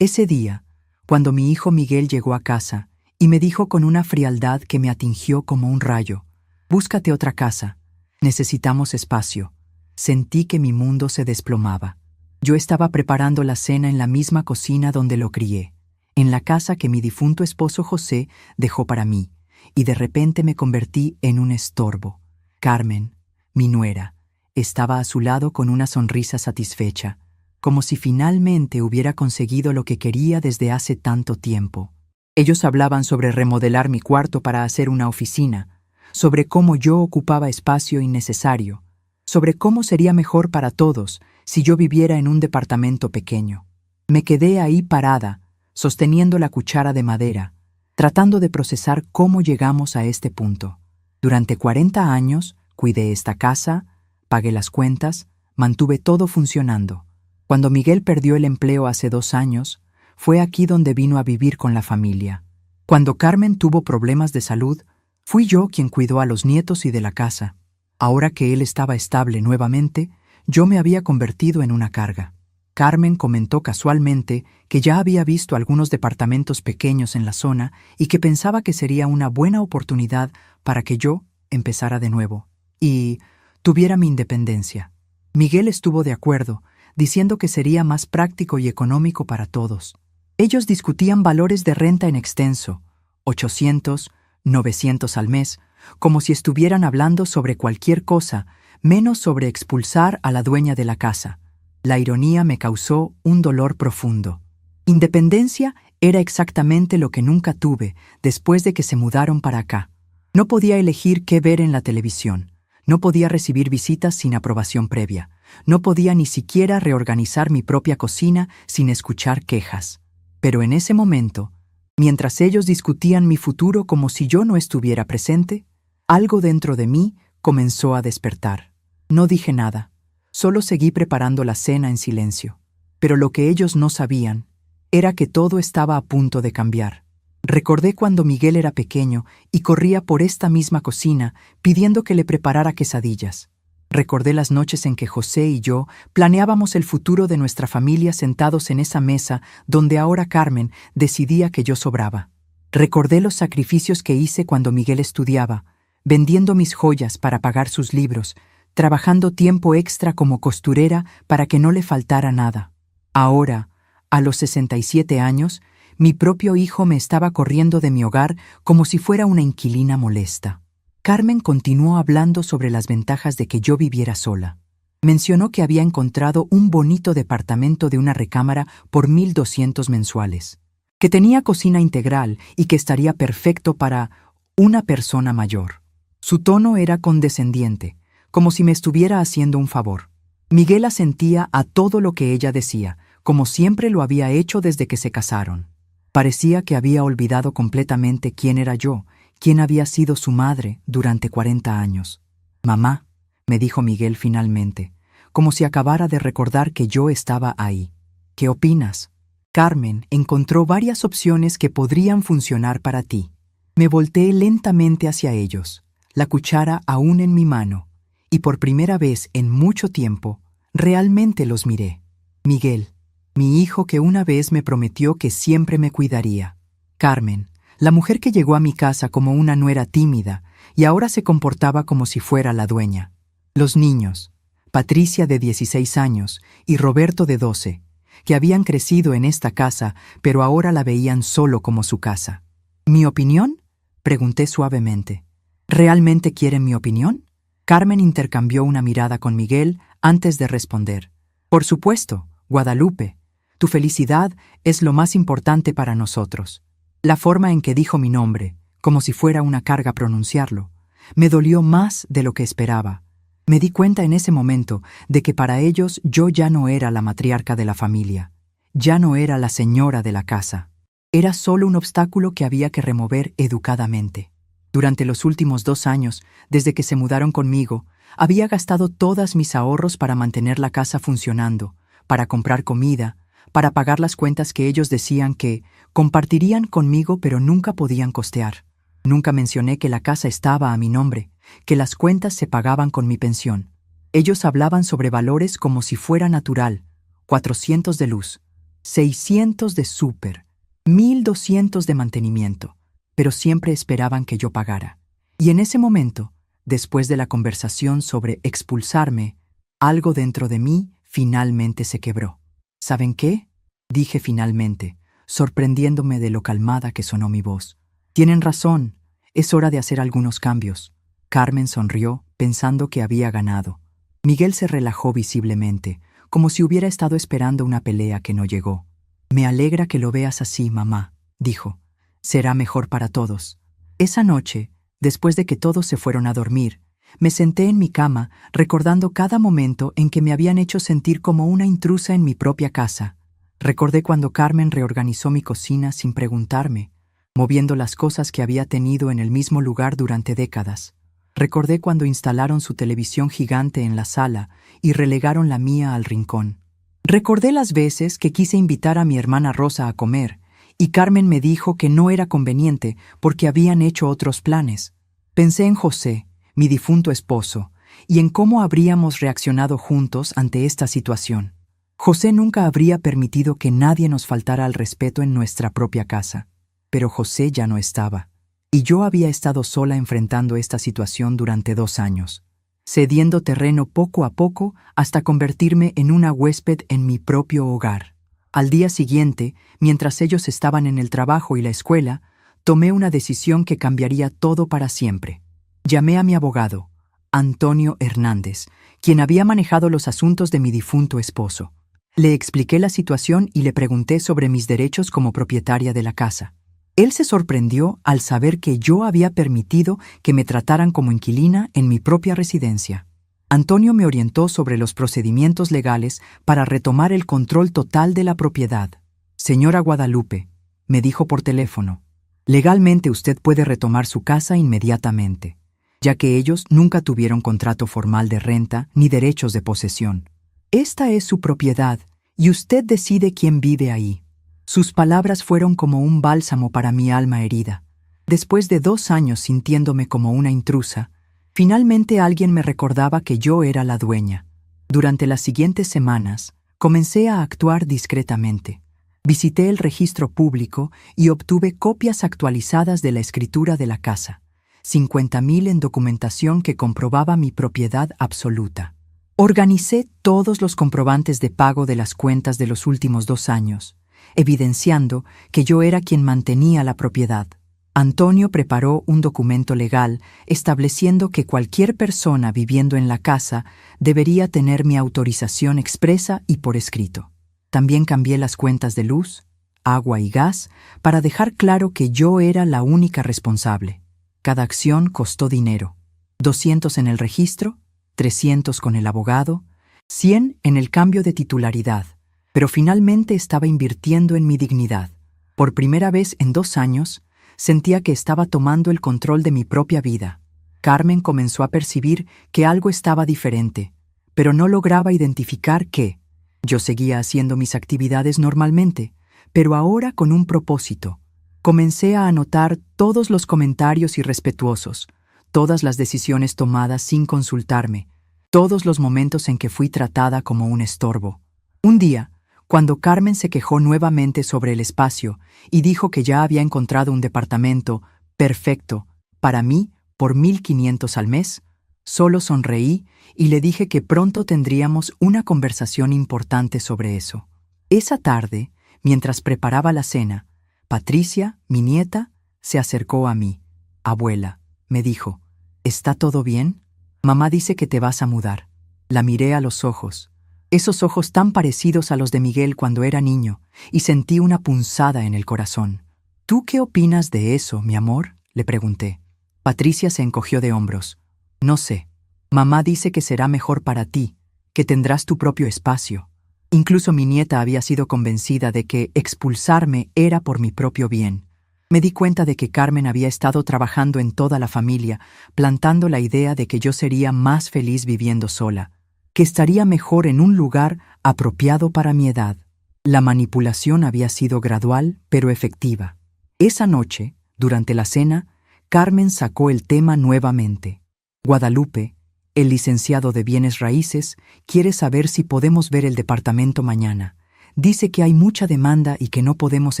Ese día, cuando mi hijo Miguel llegó a casa y me dijo con una frialdad que me atingió como un rayo: «Búscate otra casa, necesitamos espacio», sentí que mi mundo se desplomaba. Yo estaba preparando la cena en la misma cocina donde lo crié, en la casa que mi difunto esposo José dejó para mí, y de repente me convertí en un estorbo. Carmen, mi nuera, estaba a su lado con una sonrisa satisfecha, como si finalmente hubiera conseguido lo que quería desde hace tanto tiempo. Ellos hablaban sobre remodelar mi cuarto para hacer una oficina, sobre cómo yo ocupaba espacio innecesario, sobre cómo sería mejor para todos si yo viviera en un departamento pequeño. Me quedé ahí parada, sosteniendo la cuchara de madera, tratando de procesar cómo llegamos a este punto. Durante 40 años cuidé esta casa, pagué las cuentas, mantuve todo funcionando. Cuando Miguel perdió el empleo hace 2 años, fue aquí donde vino a vivir con la familia. Cuando Carmen tuvo problemas de salud, fui yo quien cuidó a los nietos y de la casa. Ahora que él estaba estable nuevamente, yo me había convertido en una carga. Carmen comentó casualmente que ya había visto algunos departamentos pequeños en la zona y que pensaba que sería una buena oportunidad para que yo empezara de nuevo y tuviera mi independencia. Miguel estuvo de acuerdo, diciendo que sería más práctico y económico para todos. Ellos discutían valores de renta en extenso, 800, 900 al mes, como si estuvieran hablando sobre cualquier cosa, menos sobre expulsar a la dueña de la casa. La ironía me causó un dolor profundo. Independencia era exactamente lo que nunca tuve después de que se mudaron para acá. No podía elegir qué ver en la televisión. No podía recibir visitas sin aprobación previa. No podía ni siquiera reorganizar mi propia cocina sin escuchar quejas. Pero en ese momento, mientras ellos discutían mi futuro como si yo no estuviera presente, algo dentro de mí comenzó a despertar. No dije nada, solo seguí preparando la cena en silencio. Pero lo que ellos no sabían era que todo estaba a punto de cambiar. Recordé cuando Miguel era pequeño y corría por esta misma cocina pidiendo que le preparara quesadillas. Recordé las noches en que José y yo planeábamos el futuro de nuestra familia sentados en esa mesa donde ahora Carmen decidía que yo sobraba. Recordé los sacrificios que hice cuando Miguel estudiaba, vendiendo mis joyas para pagar sus libros, trabajando tiempo extra como costurera para que no le faltara nada. Ahora, a los 67 años, mi propio hijo me estaba corriendo de mi hogar como si fuera una inquilina molesta. Carmen continuó hablando sobre las ventajas de que yo viviera sola. Mencionó que había encontrado un bonito departamento de una recámara por 1,200 mensuales, que tenía cocina integral y que estaría perfecto para una persona mayor. Su tono era condescendiente, como si me estuviera haciendo un favor. Miguel asentía a todo lo que ella decía, como siempre lo había hecho desde que se casaron. Parecía que había olvidado completamente quién era yo, quién había sido su madre durante 40 años. «Mamá», me dijo Miguel finalmente, como si acabara de recordar que yo estaba ahí. «¿Qué opinas? Carmen encontró varias opciones que podrían funcionar para ti». Me volteé lentamente hacia ellos, la cuchara aún en mi mano, y por primera vez en mucho tiempo, realmente los miré. Miguel, mi hijo que una vez me prometió que siempre me cuidaría. Carmen, la mujer que llegó a mi casa como una nuera tímida y ahora se comportaba como si fuera la dueña. Los niños, Patricia de 16 años y Roberto de 12, que habían crecido en esta casa, pero ahora la veían solo como su casa. ¿Mi opinión?, pregunté suavemente. ¿Realmente quieren mi opinión? Carmen intercambió una mirada con Miguel antes de responder. Por supuesto, Guadalupe. Tu felicidad es lo más importante para nosotros. La forma en que dijo mi nombre, como si fuera una carga pronunciarlo, me dolió más de lo que esperaba. Me di cuenta en ese momento de que para ellos yo ya no era la matriarca de la familia, ya no era la señora de la casa. Era solo un obstáculo que había que remover educadamente. Durante los últimos 2 años, desde que se mudaron conmigo, había gastado todos mis ahorros para mantener la casa funcionando, para comprar comida, para pagar las cuentas que ellos decían que compartirían conmigo pero nunca podían costear. Nunca mencioné que la casa estaba a mi nombre, que las cuentas se pagaban con mi pensión. Ellos hablaban sobre valores como si fuera natural, 400 de luz, 600 de súper, 1200 de mantenimiento, pero siempre esperaban que yo pagara. Y en ese momento, después de la conversación sobre expulsarme, algo dentro de mí finalmente se quebró. ¿Saben qué? Dije finalmente, sorprendiéndome de lo calmada que sonó mi voz. Tienen razón, es hora de hacer algunos cambios. Carmen sonrió, pensando que había ganado. Miguel se relajó visiblemente, como si hubiera estado esperando una pelea que no llegó. Me alegra que lo veas así, mamá, dijo. Será mejor para todos. Esa noche, después de que todos se fueron a dormir, me senté en mi cama recordando cada momento en que me habían hecho sentir como una intrusa en mi propia casa. Recordé cuando Carmen reorganizó mi cocina sin preguntarme, moviendo las cosas que había tenido en el mismo lugar durante décadas. Recordé cuando instalaron su televisión gigante en la sala y relegaron la mía al rincón. Recordé las veces que quise invitar a mi hermana Rosa a comer, y Carmen me dijo que no era conveniente porque habían hecho otros planes. Pensé en José, mi difunto esposo, y en cómo habríamos reaccionado juntos ante esta situación. José nunca habría permitido que nadie nos faltara al respeto en nuestra propia casa. Pero José ya no estaba, y yo había estado sola enfrentando esta situación durante 2 años, cediendo terreno poco a poco hasta convertirme en una huésped en mi propio hogar. Al día siguiente, mientras ellos estaban en el trabajo y la escuela, tomé una decisión que cambiaría todo para siempre. Llamé a mi abogado, Antonio Hernández, quien había manejado los asuntos de mi difunto esposo. Le expliqué la situación y le pregunté sobre mis derechos como propietaria de la casa. Él se sorprendió al saber que yo había permitido que me trataran como inquilina en mi propia residencia. Antonio me orientó sobre los procedimientos legales para retomar el control total de la propiedad. Señora Guadalupe, me dijo por teléfono, legalmente usted puede retomar su casa inmediatamente, ya que ellos nunca tuvieron contrato formal de renta ni derechos de posesión. Esta es su propiedad y usted decide quién vive ahí. Sus palabras fueron como un bálsamo para mi alma herida. Después de 2 años sintiéndome como una intrusa, finalmente alguien me recordaba que yo era la dueña. Durante las siguientes semanas, comencé a actuar discretamente. Visité el registro público y obtuve copias actualizadas de la escritura de la casa, 50,000 en documentación que comprobaba mi propiedad absoluta. Organicé todos los comprobantes de pago de las cuentas de los últimos 2 años, evidenciando que yo era quien mantenía la propiedad. Antonio preparó un documento legal estableciendo que cualquier persona viviendo en la casa debería tener mi autorización expresa y por escrito. También cambié las cuentas de luz, agua y gas para dejar claro que yo era la única responsable. Cada acción costó dinero, 200 en el registro, 300 con el abogado, 100 en el cambio de titularidad, pero finalmente estaba invirtiendo en mi dignidad. Por primera vez en 2 años, sentía que estaba tomando el control de mi propia vida. Carmen comenzó a percibir que algo estaba diferente, pero no lograba identificar qué. Yo seguía haciendo mis actividades normalmente, pero ahora con un propósito. Comencé a anotar todos los comentarios irrespetuosos, todas las decisiones tomadas sin consultarme, todos los momentos en que fui tratada como un estorbo. Un día, cuando Carmen se quejó nuevamente sobre el espacio y dijo que ya había encontrado un departamento perfecto para mí por 1,500 al mes, solo sonreí y le dije que pronto tendríamos una conversación importante sobre eso. Esa tarde, mientras preparaba la cena, Patricia, mi nieta, se acercó a mí. Abuela, me dijo, ¿está todo bien? Mamá dice que te vas a mudar. La miré a los ojos. Esos ojos tan parecidos a los de Miguel cuando era niño, y sentí una punzada en el corazón. ¿Tú qué opinas de eso, mi amor?, le pregunté. Patricia se encogió de hombros. No sé. Mamá dice que será mejor para ti, que tendrás tu propio espacio. Incluso mi nieta había sido convencida de que expulsarme era por mi propio bien. Me di cuenta de que Carmen había estado trabajando en toda la familia, plantando la idea de que yo sería más feliz viviendo sola, que estaría mejor en un lugar apropiado para mi edad. La manipulación había sido gradual, pero efectiva. Esa noche, durante la cena, Carmen sacó el tema nuevamente. Guadalupe, el licenciado de bienes raíces, quiere saber si podemos ver el departamento mañana. Dice que hay mucha demanda y que no podemos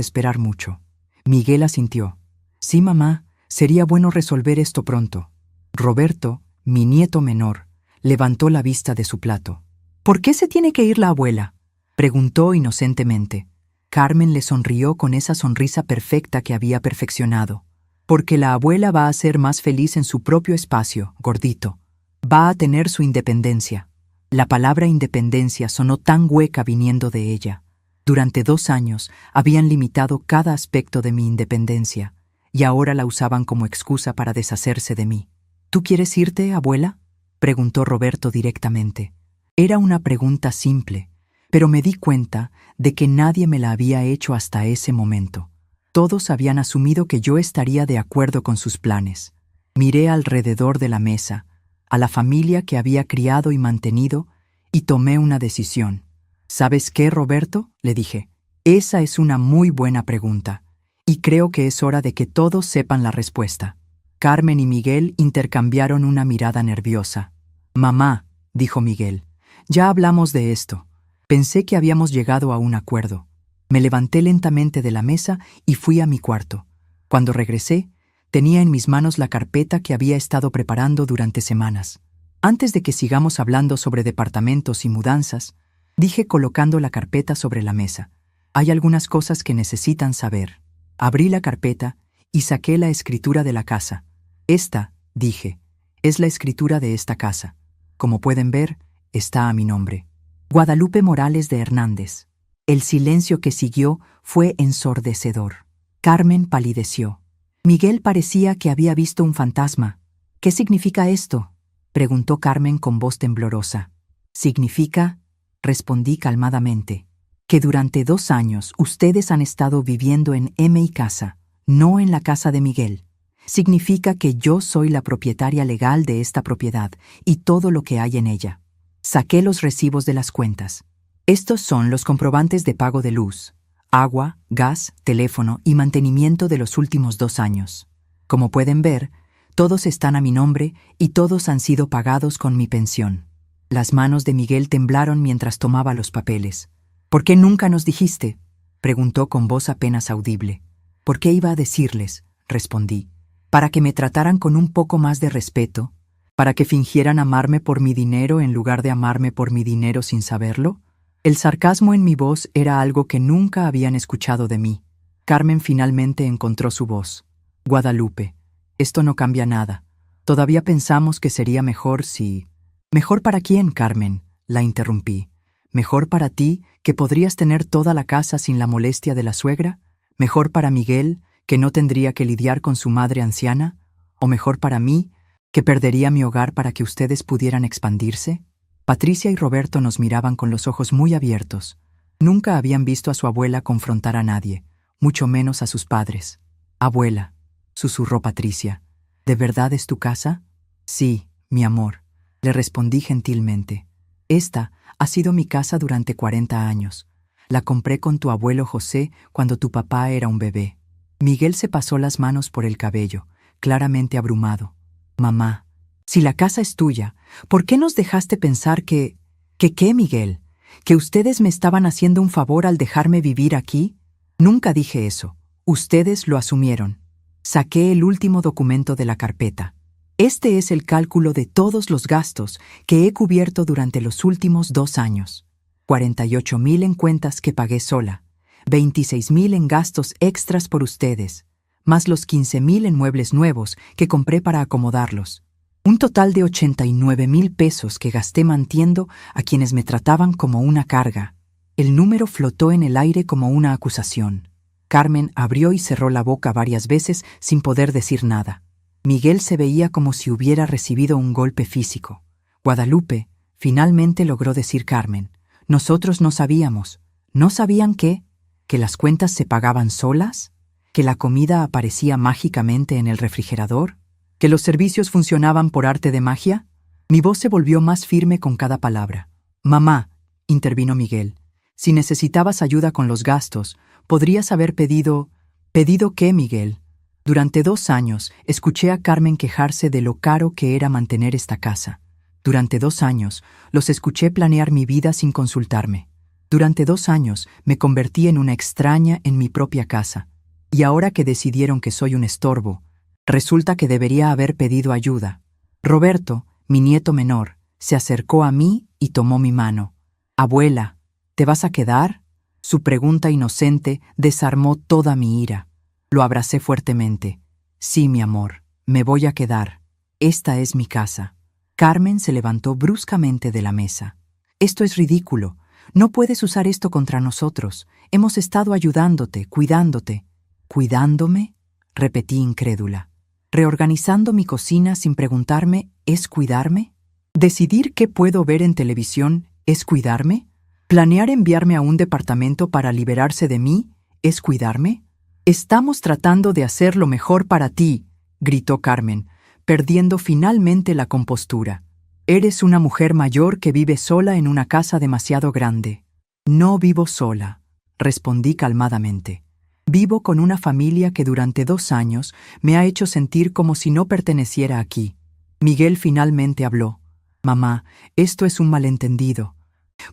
esperar mucho. Miguel asintió. Sí, mamá, sería bueno resolver esto pronto. Roberto, mi nieto menor, levantó la vista de su plato. ¿Por qué se tiene que ir la abuela?, preguntó inocentemente. Carmen le sonrió con esa sonrisa perfecta que había perfeccionado. Porque la abuela va a ser más feliz en su propio espacio, gordito. Va a tener su independencia. La palabra independencia sonó tan hueca viniendo de ella. Durante 2 años habían limitado cada aspecto de mi independencia, y ahora la usaban como excusa para deshacerse de mí. ¿Tú quieres irte, abuela?, preguntó Roberto directamente. Era una pregunta simple, pero me di cuenta de que nadie me la había hecho hasta ese momento. Todos habían asumido que yo estaría de acuerdo con sus planes. Miré alrededor de la mesa, a la familia que había criado y mantenido, y tomé una decisión. ¿Sabes qué, Roberto?, le dije. Esa es una muy buena pregunta, y creo que es hora de que todos sepan la respuesta. Carmen y Miguel intercambiaron una mirada nerviosa. Mamá, dijo Miguel, ya hablamos de esto. Pensé que habíamos llegado a un acuerdo. Me levanté lentamente de la mesa y fui a mi cuarto. Cuando regresé, tenía en mis manos la carpeta que había estado preparando durante semanas. Antes de que sigamos hablando sobre departamentos y mudanzas, dije colocando la carpeta sobre la mesa. Hay algunas cosas que necesitan saber. Abrí la carpeta y saqué la escritura de la casa. Esta, dije, es la escritura de esta casa. Como pueden ver, está a mi nombre. Guadalupe Morales de Hernández. El silencio que siguió fue ensordecedor. Carmen palideció. Miguel parecía que había visto un fantasma. ¿Qué significa esto?, preguntó Carmen con voz temblorosa. Significa, respondí calmadamente, que durante 2 años ustedes han estado viviendo en mi casa, no en la casa de Miguel. Significa que yo soy la propietaria legal de esta propiedad y todo lo que hay en ella. Saqué los recibos de las cuentas. Estos son los comprobantes de pago de luz, agua, gas, teléfono y mantenimiento de los últimos 2 años. Como pueden ver, todos están a mi nombre y todos han sido pagados con mi pensión. Las manos de Miguel temblaron mientras tomaba los papeles. ¿Por qué nunca nos dijiste?, preguntó con voz apenas audible. ¿Por qué iba a decirles?, respondí. ¿Para que me trataran con un poco más de respeto? ¿Para que fingieran amarme por mi dinero en lugar de amarme por mi dinero sin saberlo? El sarcasmo en mi voz era algo que nunca habían escuchado de mí. Carmen finalmente encontró su voz. Guadalupe, esto no cambia nada. Todavía pensamos que sería mejor si... ¿Mejor para quién, Carmen?, la interrumpí. ¿Mejor para ti, que podrías tener toda la casa sin la molestia de la suegra? ¿Mejor para Miguel, que no tendría que lidiar con su madre anciana? ¿O mejor para mí, que perdería mi hogar para que ustedes pudieran expandirse? Patricia y Roberto nos miraban con los ojos muy abiertos. Nunca habían visto a su abuela confrontar a nadie, mucho menos a sus padres. «Abuela», susurró Patricia, ¿de verdad es tu casa? «Sí, mi amor», le respondí gentilmente. «Esta ha sido mi casa durante 40 años. La compré con tu abuelo José cuando tu papá era un bebé». Miguel se pasó las manos por el cabello, claramente abrumado. «Mamá, si la casa es tuya, ¿por qué nos dejaste pensar que... ¿Qué, Miguel? ¿Que ustedes me estaban haciendo un favor al dejarme vivir aquí? Nunca dije eso. Ustedes lo asumieron». Saqué el último documento de la carpeta. Este es el cálculo de todos los gastos que he cubierto durante los últimos 2 años. 48,000 en cuentas que pagué sola, 26,000 en gastos extras por ustedes, más los 15,000 en muebles nuevos que compré para acomodarlos. Un total de 89,000 pesos que gasté manteniendo a quienes me trataban como una carga. El número flotó en el aire como una acusación. Carmen abrió y cerró la boca varias veces sin poder decir nada. Miguel se veía como si hubiera recibido un golpe físico. «Guadalupe», finalmente logró decir Carmen, «nosotros no sabíamos». ¿No sabían qué? ¿Que las cuentas se pagaban solas? ¿Que la comida aparecía mágicamente en el refrigerador? ¿Que los servicios funcionaban por arte de magia? Mi voz se volvió más firme con cada palabra. «Mamá», intervino Miguel, «si necesitabas ayuda con los gastos, podrías haber pedido...» «¿Pedido qué, Miguel?» Durante 2 años escuché a Carmen quejarse de lo caro que era mantener esta casa. Durante 2 años los escuché planear mi vida sin consultarme. Durante 2 años me convertí en una extraña en mi propia casa, y ahora que decidieron que soy un estorbo, resulta que debería haber pedido ayuda. Roberto, mi nieto menor, se acercó a mí y tomó mi mano. «Abuela, ¿te vas a quedar?». Su pregunta inocente desarmó toda mi ira. Lo abracé fuertemente. «Sí, mi amor, me voy a quedar. Esta es mi casa». Carmen se levantó bruscamente de la mesa. «Esto es ridículo. No puedes usar esto contra nosotros. Hemos estado ayudándote, cuidándote». «¿Cuidándome?», repetí incrédula. «Reorganizando mi cocina sin preguntarme, ¿es cuidarme? ¿Decidir qué puedo ver en televisión es cuidarme? ¿Planear enviarme a un departamento para liberarse de mí es cuidarme?». «Estamos tratando de hacer lo mejor para ti», gritó Carmen, perdiendo finalmente la compostura. «Eres una mujer mayor que vive sola en una casa demasiado grande». «No vivo sola», respondí calmadamente. «Vivo con una familia que durante 2 años me ha hecho sentir como si no perteneciera aquí». Miguel finalmente habló. «Mamá, esto es un malentendido.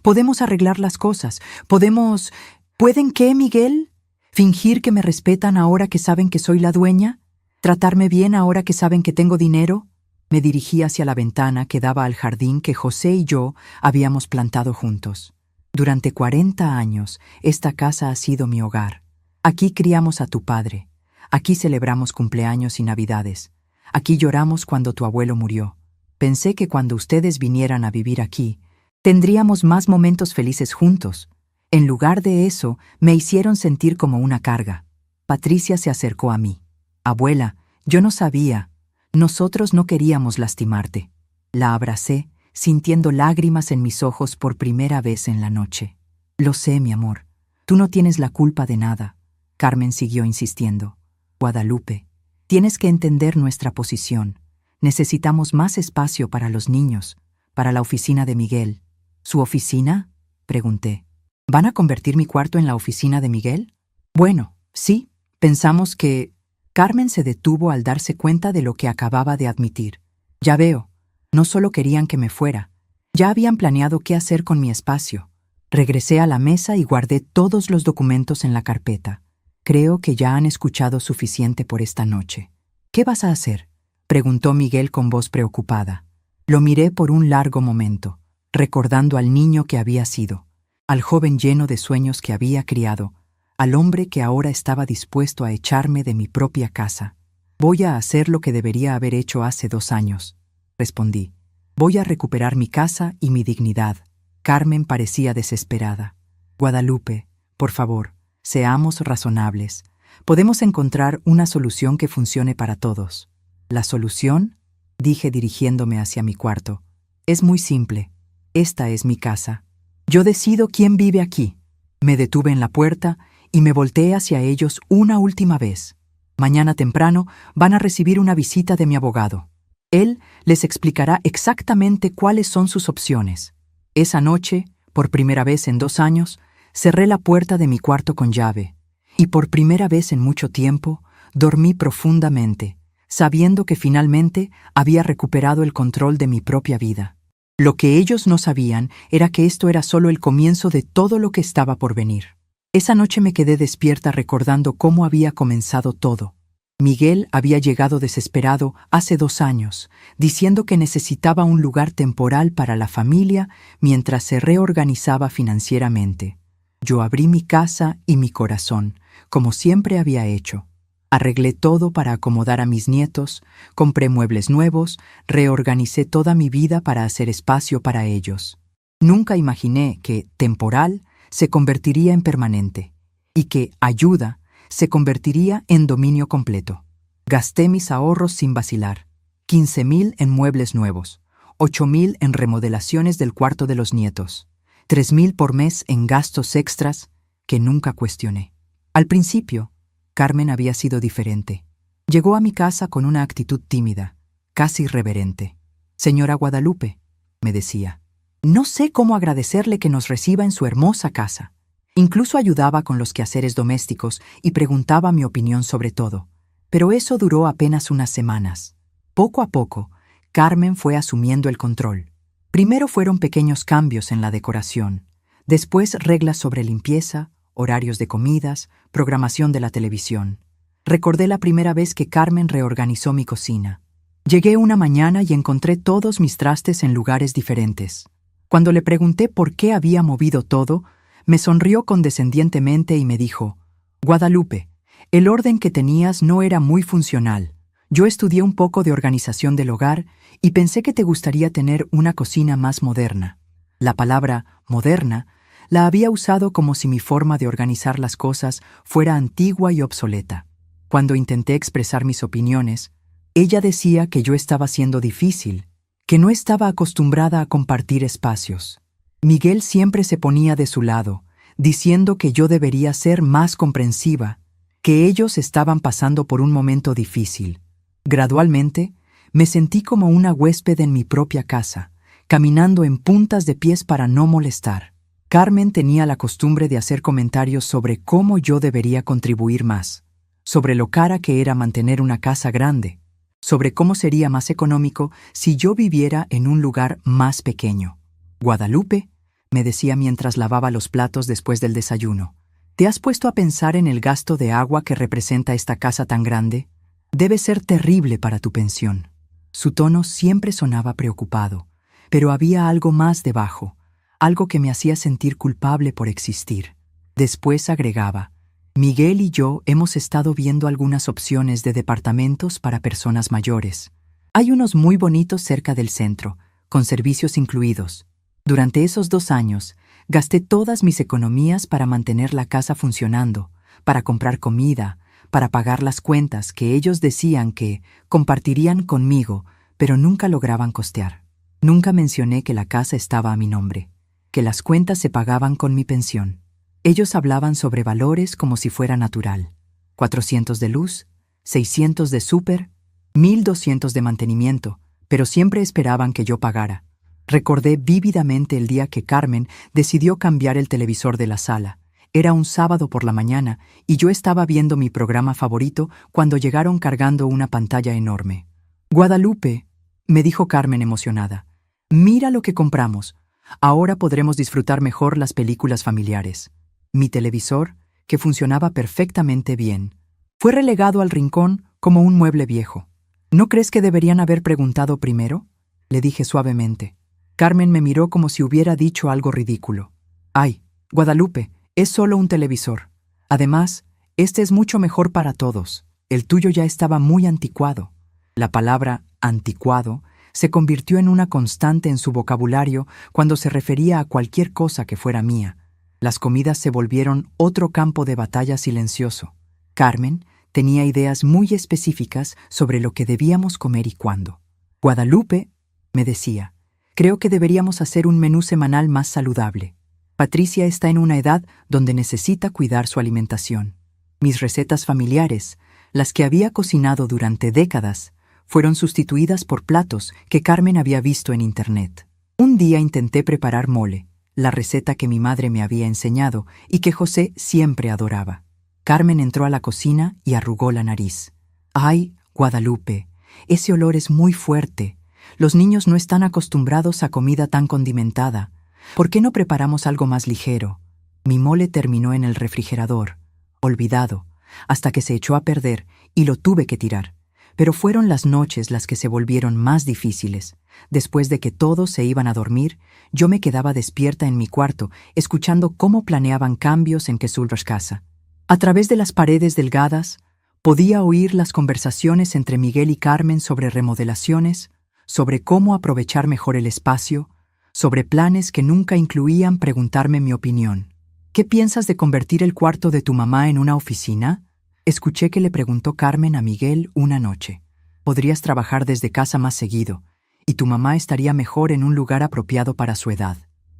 Podemos arreglar las cosas. ¿Pueden qué, Miguel? ¿Fingir que me respetan ahora que saben que soy la dueña? ¿Tratarme bien ahora que saben que tengo dinero?». Me dirigí hacia la ventana que daba al jardín que José y yo habíamos plantado juntos. Durante 40 años, esta casa ha sido mi hogar. Aquí criamos a tu padre. Aquí celebramos cumpleaños y navidades. Aquí lloramos cuando tu abuelo murió. Pensé que cuando ustedes vinieran a vivir aquí, tendríamos más momentos felices juntos. En lugar de eso, me hicieron sentir como una carga. Patricia se acercó a mí. «Abuela, yo no sabía. Nosotros no queríamos lastimarte». La abracé, sintiendo lágrimas en mis ojos por primera vez en la noche. «Lo sé, mi amor. Tú no tienes la culpa de nada». Carmen siguió insistiendo. «Guadalupe, tienes que entender nuestra posición. Necesitamos más espacio para los niños, para la oficina de Miguel». «¿Su oficina?», pregunté. «¿Van a convertir mi cuarto en la oficina de Miguel?». «Bueno, sí, pensamos que…». Carmen se detuvo al darse cuenta de lo que acababa de admitir. «Ya veo, no solo querían que me fuera, ya habían planeado qué hacer con mi espacio». Regresé a la mesa y guardé todos los documentos en la carpeta. «Creo que ya han escuchado suficiente por esta noche». «¿Qué vas a hacer?», preguntó Miguel con voz preocupada. Lo miré por un largo momento, recordando al niño que había sido, al joven lleno de sueños que había criado, al hombre que ahora estaba dispuesto a echarme de mi propia casa. «Voy a hacer lo que debería haber hecho hace 2 años», respondí. «Voy a recuperar mi casa y mi dignidad». Carmen parecía desesperada. «Guadalupe, por favor, seamos razonables. Podemos encontrar una solución que funcione para todos». «¿La solución?», dije dirigiéndome hacia mi cuarto. «Es muy simple. Esta es mi casa. Yo decido quién vive aquí». Me detuve en la puerta y me volteé hacia ellos una última vez. «Mañana temprano van a recibir una visita de mi abogado. Él les explicará exactamente cuáles son sus opciones». Esa noche, por primera vez en 2 años, cerré la puerta de mi cuarto con llave, y por primera vez en mucho tiempo, dormí profundamente, sabiendo que finalmente había recuperado el control de mi propia vida. Lo que ellos no sabían era que esto era solo el comienzo de todo lo que estaba por venir. Esa noche me quedé despierta recordando cómo había comenzado todo. Miguel había llegado desesperado hace 2 años, diciendo que necesitaba un lugar temporal para la familia mientras se reorganizaba financieramente. Yo abrí mi casa y mi corazón, como siempre había hecho. Arreglé todo para acomodar a mis nietos, compré muebles nuevos, reorganicé toda mi vida para hacer espacio para ellos. Nunca imaginé que temporal se convertiría en permanente y que ayuda se convertiría en dominio completo. Gasté mis ahorros sin vacilar. 15,000 en muebles nuevos, 8,000 en remodelaciones del cuarto de los nietos, 3,000 por mes en gastos extras que nunca cuestioné. Al principio, Carmen había sido diferente. Llegó a mi casa con una actitud tímida, casi reverente. «Señora Guadalupe», me decía, «no sé cómo agradecerle que nos reciba en su hermosa casa». Incluso ayudaba con los quehaceres domésticos y preguntaba mi opinión sobre todo. Pero eso duró apenas unas semanas. Poco a poco, Carmen fue asumiendo el control. Primero fueron pequeños cambios en la decoración, Después reglas sobre limpieza, horarios de comidas, programación de la televisión. Recordé la primera vez que Carmen reorganizó mi cocina. Llegué una mañana y encontré todos mis trastes en lugares diferentes. Cuando le pregunté por qué había movido todo, me sonrió condescendientemente y me dijo: «Guadalupe, el orden que tenías no era muy funcional. Yo estudié un poco de organización del hogar y pensé que te gustaría tener una cocina más moderna». La palabra «moderna» la había usado como si mi forma de organizar las cosas fuera antigua y obsoleta. Cuando intenté expresar mis opiniones, ella decía que yo estaba siendo difícil, que no estaba acostumbrada a compartir espacios. Miguel siempre se ponía de su lado, diciendo que yo debería ser más comprensiva, que ellos estaban pasando por un momento difícil. Gradualmente, me sentí como una huésped en mi propia casa, caminando en puntas de pies para no molestar. Carmen tenía la costumbre de hacer comentarios sobre cómo yo debería contribuir más, sobre lo cara que era mantener una casa grande, sobre cómo sería más económico si yo viviera en un lugar más pequeño. «Guadalupe», me decía mientras lavaba los platos después del desayuno, ¿te has puesto a pensar en el gasto de agua que representa esta casa tan grande? Debe ser terrible para tu pensión. Su tono siempre sonaba preocupado, pero había algo más debajo, algo que me hacía sentir culpable por existir. Después agregaba: «Miguel y yo hemos estado viendo algunas opciones de departamentos para personas mayores. Hay unos muy bonitos cerca del centro, con servicios incluidos. Durante esos 2 años, gasté todas mis economías para mantener la casa funcionando, para comprar comida, para pagar las cuentas que ellos decían que compartirían conmigo, pero nunca lograban costear. Nunca mencioné que la casa estaba a mi nombre, que las cuentas se pagaban con mi pensión. Ellos hablaban sobre valores como si fuera natural. 400 de luz, 600 de súper, 1,200 de mantenimiento, pero siempre esperaban que yo pagara. Recordé vívidamente el día que Carmen decidió cambiar el televisor de la sala. Era un sábado por la mañana y yo estaba viendo mi programa favorito cuando llegaron cargando una pantalla enorme. «Guadalupe», me dijo Carmen emocionada, «mira lo que compramos. Ahora podremos disfrutar mejor las películas familiares». Mi televisor, que funcionaba perfectamente bien, fue relegado al rincón como un mueble viejo. «¿No crees que deberían haber preguntado primero?», le dije suavemente. Carmen me miró como si hubiera dicho algo ridículo. «Ay, Guadalupe, es solo un televisor. Además, este es mucho mejor para todos. El tuyo ya estaba muy anticuado». La palabra «anticuado» se convirtió en una constante en su vocabulario cuando se refería a cualquier cosa que fuera mía. Las comidas se volvieron otro campo de batalla silencioso. Carmen tenía ideas muy específicas sobre lo que debíamos comer y cuándo. «Guadalupe», me decía, «creo que deberíamos hacer un menú semanal más saludable. Patricia está en una edad donde necesita cuidar su alimentación». Mis recetas familiares, las que había cocinado durante décadas, fueron sustituidas por platos que Carmen había visto en Internet. Un día intenté preparar mole, la receta que mi madre me había enseñado y que José siempre adoraba. Carmen entró a la cocina y arrugó la nariz. «Ay, Guadalupe, ese olor es muy fuerte. Los niños no están acostumbrados a comida tan condimentada. ¿Por qué no preparamos algo más ligero?» Mi mole terminó en el refrigerador, olvidado, hasta que se echó a perder y lo tuve que tirar. Pero fueron las noches las que se volvieron más difíciles. Después de que todos se iban a dormir, yo me quedaba despierta en mi cuarto, escuchando cómo planeaban cambios en Kesulvers casa. A través de las paredes delgadas, podía oír las conversaciones entre Miguel y Carmen sobre remodelaciones, sobre cómo aprovechar mejor el espacio, sobre planes que nunca incluían preguntarme mi opinión. «¿Qué piensas de convertir el cuarto de tu mamá en una oficina?», escuché que le preguntó Carmen a Miguel una noche. «Podrías trabajar desde casa más seguido, y tu mamá estaría mejor en un lugar apropiado para su edad».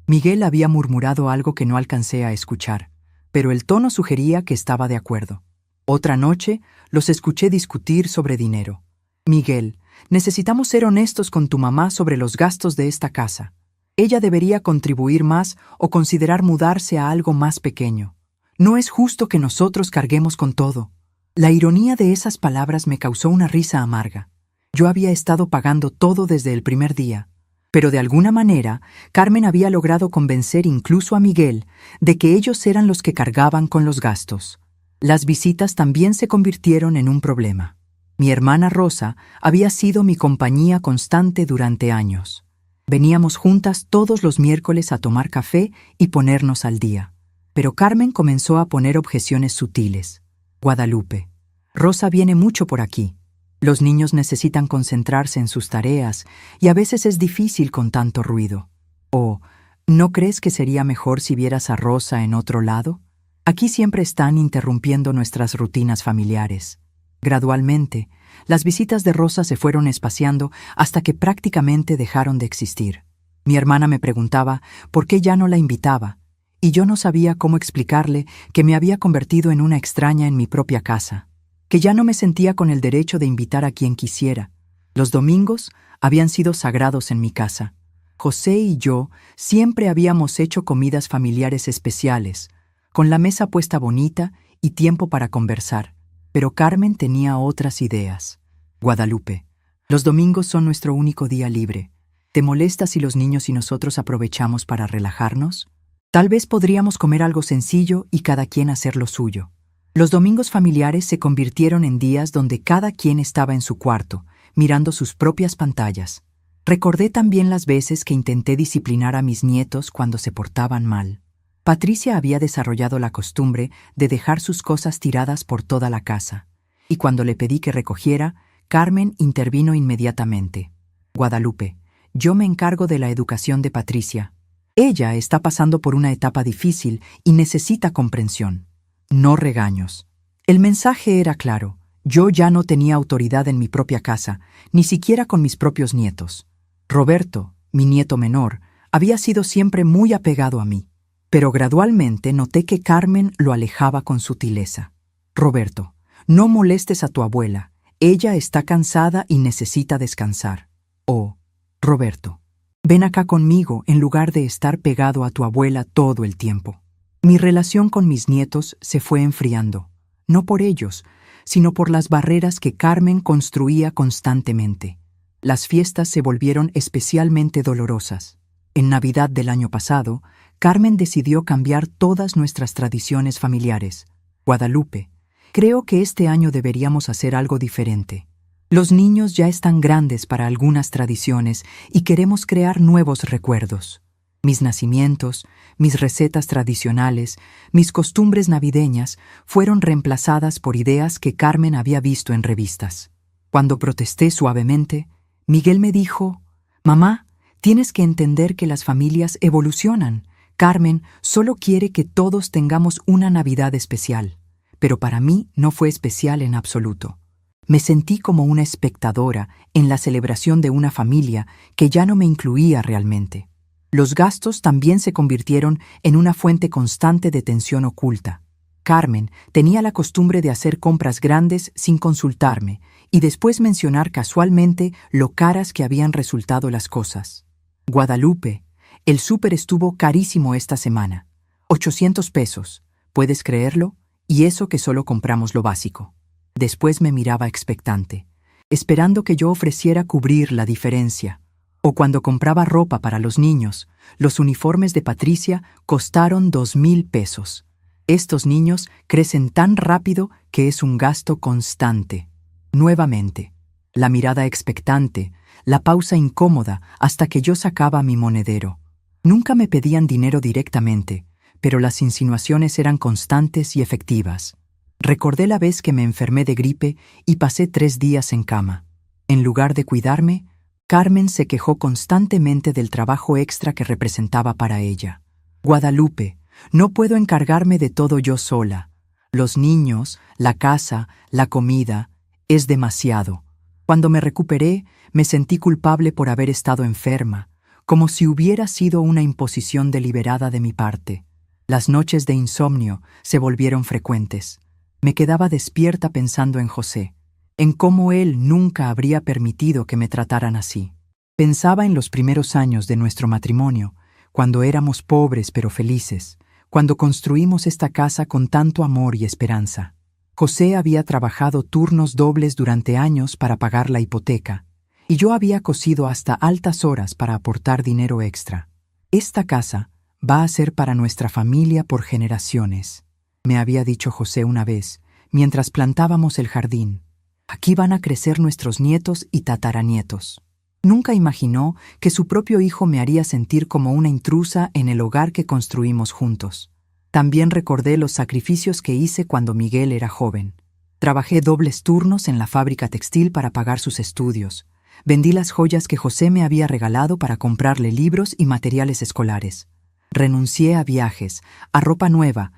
Miguel había murmurado algo que no alcancé a escuchar, pero el tono sugería que estaba de acuerdo. Otra noche los escuché discutir sobre dinero. «Miguel, necesitamos ser honestos con tu mamá sobre los gastos de esta casa. Ella debería contribuir más o considerar mudarse a algo más pequeño. No es justo que nosotros carguemos con todo». La ironía de esas palabras me causó una risa amarga. Yo había estado pagando todo desde el primer día, Pero de alguna manera, Carmen había logrado convencer incluso a Miguel de que ellos eran los que cargaban con los gastos. Las visitas también se convirtieron en un problema. Mi hermana Rosa había sido mi compañía constante durante años. Veníamos juntas todos los miércoles a tomar café y ponernos al día. Pero Carmen comenzó a poner objeciones sutiles. Guadalupe, Rosa viene mucho por aquí. Los niños necesitan concentrarse en sus tareas y a veces es difícil con tanto ruido. ¿O no crees que sería mejor si vieras a Rosa en otro lado? Aquí siempre están interrumpiendo nuestras rutinas familiares. Gradualmente, las visitas de Rosa se fueron espaciando hasta que prácticamente dejaron de existir. Mi hermana me preguntaba por qué ya no la invitaba, y yo no sabía cómo explicarle que me había convertido en una extraña en mi propia casa, que ya no me sentía con el derecho de invitar a quien quisiera. Los domingos habían sido sagrados en mi casa. José y yo siempre habíamos hecho comidas familiares especiales, con la mesa puesta bonita y tiempo para conversar. Pero Carmen tenía otras ideas. Guadalupe, los domingos son nuestro único día libre. ¿Te molesta si los niños y nosotros aprovechamos para relajarnos? Tal vez podríamos comer algo sencillo y cada quien hacer lo suyo. Los domingos familiares se convirtieron en días donde cada quien estaba en su cuarto, mirando sus propias pantallas. Recordé también las veces que intenté disciplinar a mis nietos cuando se portaban mal. Patricia había desarrollado la costumbre de dejar sus cosas tiradas por toda la casa, y cuando le pedí que recogiera, Carmen intervino inmediatamente. Guadalupe, yo me encargo de la educación de Patricia. Ella está pasando por una etapa difícil y necesita comprensión, no regaños. El mensaje era claro. Yo ya no tenía autoridad en mi propia casa, ni siquiera con mis propios nietos. Roberto, mi nieto menor, había sido siempre muy apegado a mí, pero gradualmente noté que Carmen lo alejaba con sutileza. Roberto, no molestes a tu abuela. Ella está cansada y necesita descansar. Oh, Roberto, ven acá conmigo en lugar de estar pegado a tu abuela todo el tiempo. Mi relación con mis nietos se fue enfriando, no por ellos, sino por las barreras que Carmen construía constantemente. Las fiestas se volvieron especialmente dolorosas. En Navidad del año pasado, Carmen decidió cambiar todas nuestras tradiciones familiares. Guadalupe, creo que este año deberíamos hacer algo diferente. Los niños ya están grandes para algunas tradiciones y queremos crear nuevos recuerdos. Mis nacimientos, mis recetas tradicionales, mis costumbres navideñas fueron reemplazadas por ideas que Carmen había visto en revistas. Cuando protesté suavemente, Miguel me dijo: «Mamá, tienes que entender que las familias evolucionan. Carmen solo quiere que todos tengamos una Navidad especial». Pero para mí no fue especial en absoluto. Me sentí como una espectadora en la celebración de una familia que ya no me incluía realmente. Los gastos también se convirtieron en una fuente constante de tensión oculta. Carmen tenía la costumbre de hacer compras grandes sin consultarme y después mencionar casualmente lo caras que habían resultado las cosas. Guadalupe, el súper estuvo carísimo esta semana. 800 pesos, ¿puedes creerlo? Y eso que solo compramos lo básico. Después me miraba expectante, esperando que yo ofreciera cubrir la diferencia. O cuando compraba ropa para los niños, los uniformes de Patricia costaron 2,000 pesos. Estos niños crecen tan rápido que es un gasto constante. Nuevamente, la mirada expectante, la pausa incómoda hasta que yo sacaba mi monedero. Nunca me pedían dinero directamente, pero las insinuaciones eran constantes y efectivas. Recordé la vez que me enfermé de gripe y pasé 3 días en cama. En lugar de cuidarme, Carmen se quejó constantemente del trabajo extra que representaba para ella. Guadalupe, no puedo encargarme de todo yo sola. Los niños, la casa, la comida, es demasiado. Cuando me recuperé, me sentí culpable por haber estado enferma, como si hubiera sido una imposición deliberada de mi parte. Las noches de insomnio se volvieron frecuentes. Me quedaba despierta pensando en José, en cómo él nunca habría permitido que me trataran así. Pensaba en los primeros años de nuestro matrimonio, cuando éramos pobres pero felices, cuando construimos esta casa con tanto amor y esperanza. José había trabajado turnos dobles durante años para pagar la hipoteca, y yo había cosido hasta altas horas para aportar dinero extra. Esta casa va a ser para nuestra familia por generaciones, me había dicho José una vez, mientras plantábamos el jardín. Aquí van a crecer nuestros nietos y tataranietos. Nunca imaginó que su propio hijo me haría sentir como una intrusa en el hogar que construimos juntos. También recordé los sacrificios que hice cuando Miguel era joven. Trabajé dobles turnos en la fábrica textil para pagar sus estudios. Vendí las joyas que José me había regalado para comprarle libros y materiales escolares. Renuncié a viajes, a ropa nueva,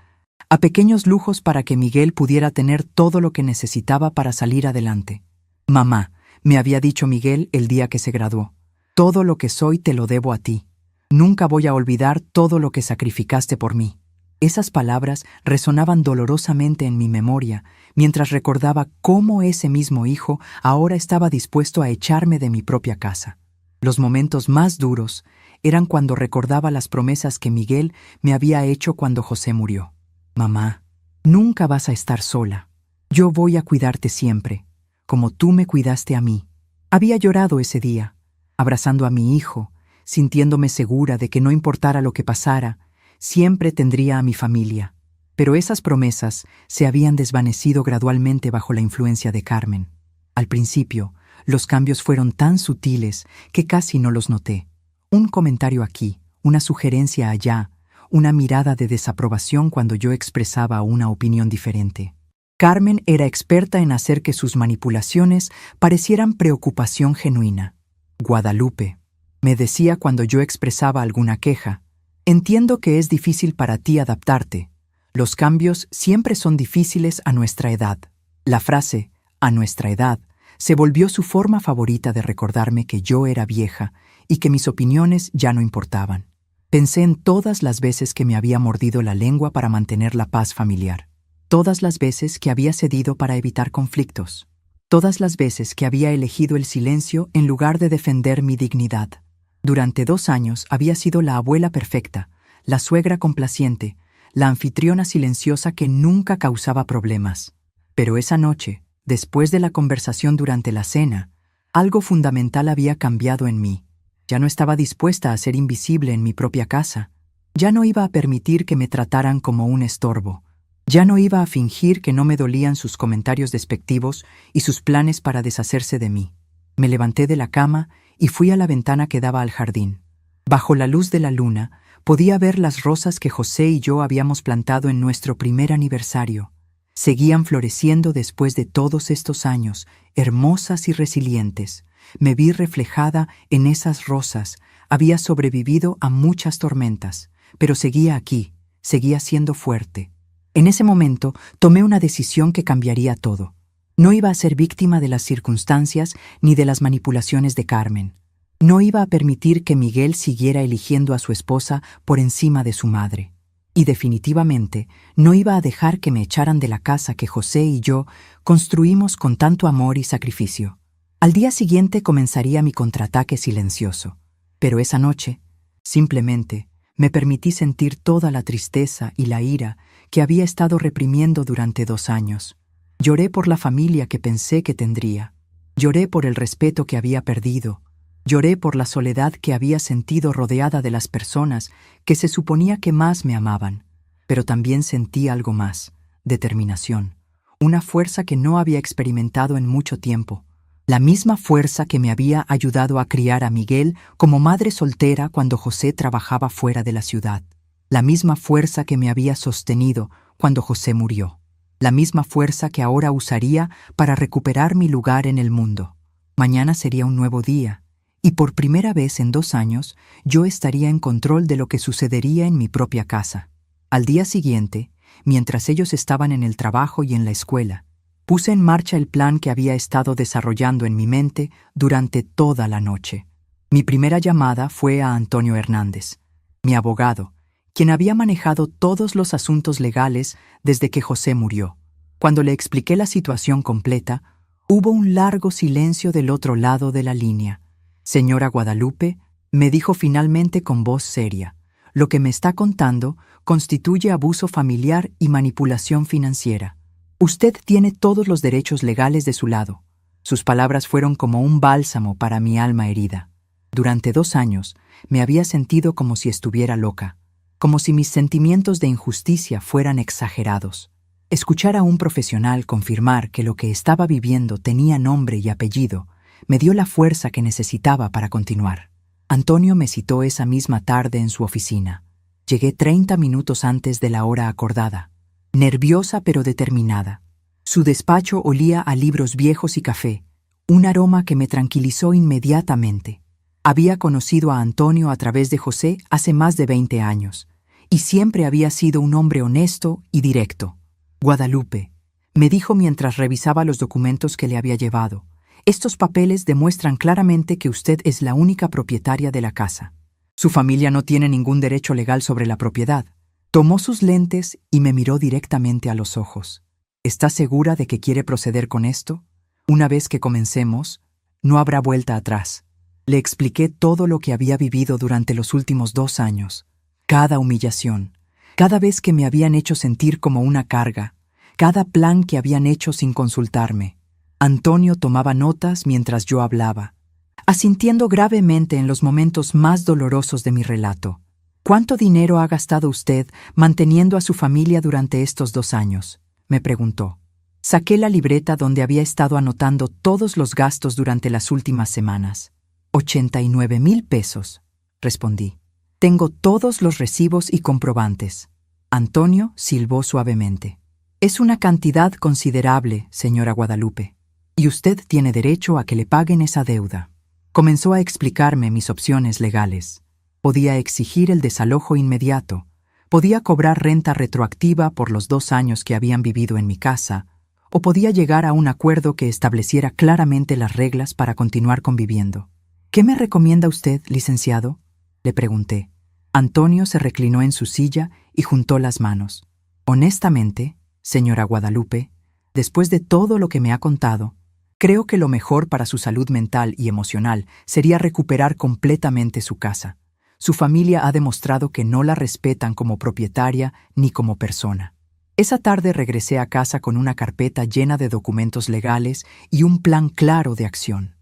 a pequeños lujos para que Miguel pudiera tener todo lo que necesitaba para salir adelante. Mamá, me había dicho Miguel el día que se graduó, todo lo que soy te lo debo a ti. Nunca voy a olvidar todo lo que sacrificaste por mí. Esas palabras resonaban dolorosamente en mi memoria, mientras recordaba cómo ese mismo hijo ahora estaba dispuesto a echarme de mi propia casa. Los momentos más duros eran cuando recordaba las promesas que Miguel me había hecho cuando José murió. Mamá, nunca vas a estar sola. Yo voy a cuidarte siempre, como tú me cuidaste a mí. Había llorado ese día, abrazando a mi hijo, sintiéndome segura de que no importara lo que pasara, siempre tendría a mi familia. Pero esas promesas se habían desvanecido gradualmente bajo la influencia de Carmen. Al principio, los cambios fueron tan sutiles que casi no los noté. Un comentario aquí, una sugerencia allá, una mirada de desaprobación cuando yo expresaba una opinión diferente. Carmen era experta en hacer que sus manipulaciones parecieran preocupación genuina. Guadalupe, me decía cuando yo expresaba alguna queja, entiendo que es difícil para ti adaptarte. Los cambios siempre son difíciles a nuestra edad. La frase, a nuestra edad, se volvió su forma favorita de recordarme que yo era vieja y que mis opiniones ya no importaban. Pensé en todas las veces que me había mordido la lengua para mantener la paz familiar. Todas las veces que había cedido para evitar conflictos. Todas las veces que había elegido el silencio en lugar de defender mi dignidad. Durante 2 años había sido la abuela perfecta, la suegra complaciente, la anfitriona silenciosa que nunca causaba problemas. Pero esa noche, después de la conversación durante la cena, algo fundamental había cambiado en mí. Ya no estaba dispuesta a ser invisible en mi propia casa. Ya no iba a permitir que me trataran como un estorbo. Ya no iba a fingir que no me dolían sus comentarios despectivos y sus planes para deshacerse de mí. Me levanté de la cama y fui a la ventana que daba al jardín. Bajo la luz de la luna, podía ver las rosas que José y yo habíamos plantado en nuestro primer aniversario. Seguían floreciendo después de todos estos años, hermosas y resilientes. Me vi reflejada en esas rosas, había sobrevivido a muchas tormentas, pero seguía aquí, seguía siendo fuerte. En ese momento tomé una decisión que cambiaría todo. No iba a ser víctima de las circunstancias ni de las manipulaciones de Carmen. No iba a permitir que Miguel siguiera eligiendo a su esposa por encima de su madre. Y definitivamente no iba a dejar que me echaran de la casa que José y yo construimos con tanto amor y sacrificio. Al día siguiente comenzaría mi contraataque silencioso, pero esa noche, simplemente, me permití sentir toda la tristeza y la ira que había estado reprimiendo durante 2 años. Lloré por la familia que pensé que tendría. Lloré por el respeto que había perdido. Lloré por la soledad que había sentido rodeada de las personas que se suponía que más me amaban. Pero también sentí algo más, determinación, una fuerza que no había experimentado en mucho tiempo. La misma fuerza que me había ayudado a criar a Miguel como madre soltera cuando José trabajaba fuera de la ciudad. La misma fuerza que me había sostenido cuando José murió. La misma fuerza que ahora usaría para recuperar mi lugar en el mundo. Mañana sería un nuevo día, y por primera vez en 2 años yo estaría en control de lo que sucedería en mi propia casa. Al día siguiente, mientras ellos estaban en el trabajo y en la escuela, puse en marcha el plan que había estado desarrollando en mi mente durante toda la noche. Mi primera llamada fue a Antonio Hernández, mi abogado, quien había manejado todos los asuntos legales desde que José murió. Cuando le expliqué la situación completa, hubo un largo silencio del otro lado de la línea. Señora Guadalupe, me dijo finalmente con voz seria, lo que me está contando constituye abuso familiar y manipulación financiera. Usted tiene todos los derechos legales de su lado. Sus palabras fueron como un bálsamo para mi alma herida. Durante 2 años me había sentido como si estuviera loca, como si mis sentimientos de injusticia fueran exagerados. Escuchar a un profesional confirmar que lo que estaba viviendo tenía nombre y apellido me dio la fuerza que necesitaba para continuar. Antonio me citó esa misma tarde en su oficina. Llegué 30 minutos antes de la hora acordada, nerviosa pero determinada. Su despacho olía a libros viejos y café, un aroma que me tranquilizó inmediatamente. Había conocido a Antonio a través de José hace más de 20 años, y siempre había sido un hombre honesto y directo. Guadalupe, me dijo mientras revisaba los documentos que le había llevado, estos papeles demuestran claramente que usted es la única propietaria de la casa. Su familia no tiene ningún derecho legal sobre la propiedad. Tomó sus lentes y me miró directamente a los ojos. ¿Está segura de que quiere proceder con esto? Una vez que comencemos, no habrá vuelta atrás. Le expliqué todo lo que había vivido durante los últimos 2 años. Cada humillación, cada vez que me habían hecho sentir como una carga, cada plan que habían hecho sin consultarme. Antonio tomaba notas mientras yo hablaba, asintiendo gravemente en los momentos más dolorosos de mi relato. ¿Cuánto dinero ha gastado usted manteniendo a su familia durante estos 2 años?, me preguntó. Saqué la libreta donde había estado anotando todos los gastos durante las últimas semanas. 89,000 pesos, respondí. Tengo todos los recibos y comprobantes. Antonio silbó suavemente. Es una cantidad considerable, señora Guadalupe, y usted tiene derecho a que le paguen esa deuda. Comenzó a explicarme mis opciones legales. Podía exigir el desalojo inmediato, podía cobrar renta retroactiva por los 2 años que habían vivido en mi casa, o podía llegar a un acuerdo que estableciera claramente las reglas para continuar conviviendo. ¿Qué me recomienda usted, licenciado?, le pregunté. Antonio se reclinó en su silla y juntó las manos. Honestamente, señora Guadalupe, después de todo lo que me ha contado, creo que lo mejor para su salud mental y emocional sería recuperar completamente su casa. Su familia ha demostrado que no la respetan como propietaria ni como persona. Esa tarde regresé a casa con una carpeta llena de documentos legales y un plan claro de acción.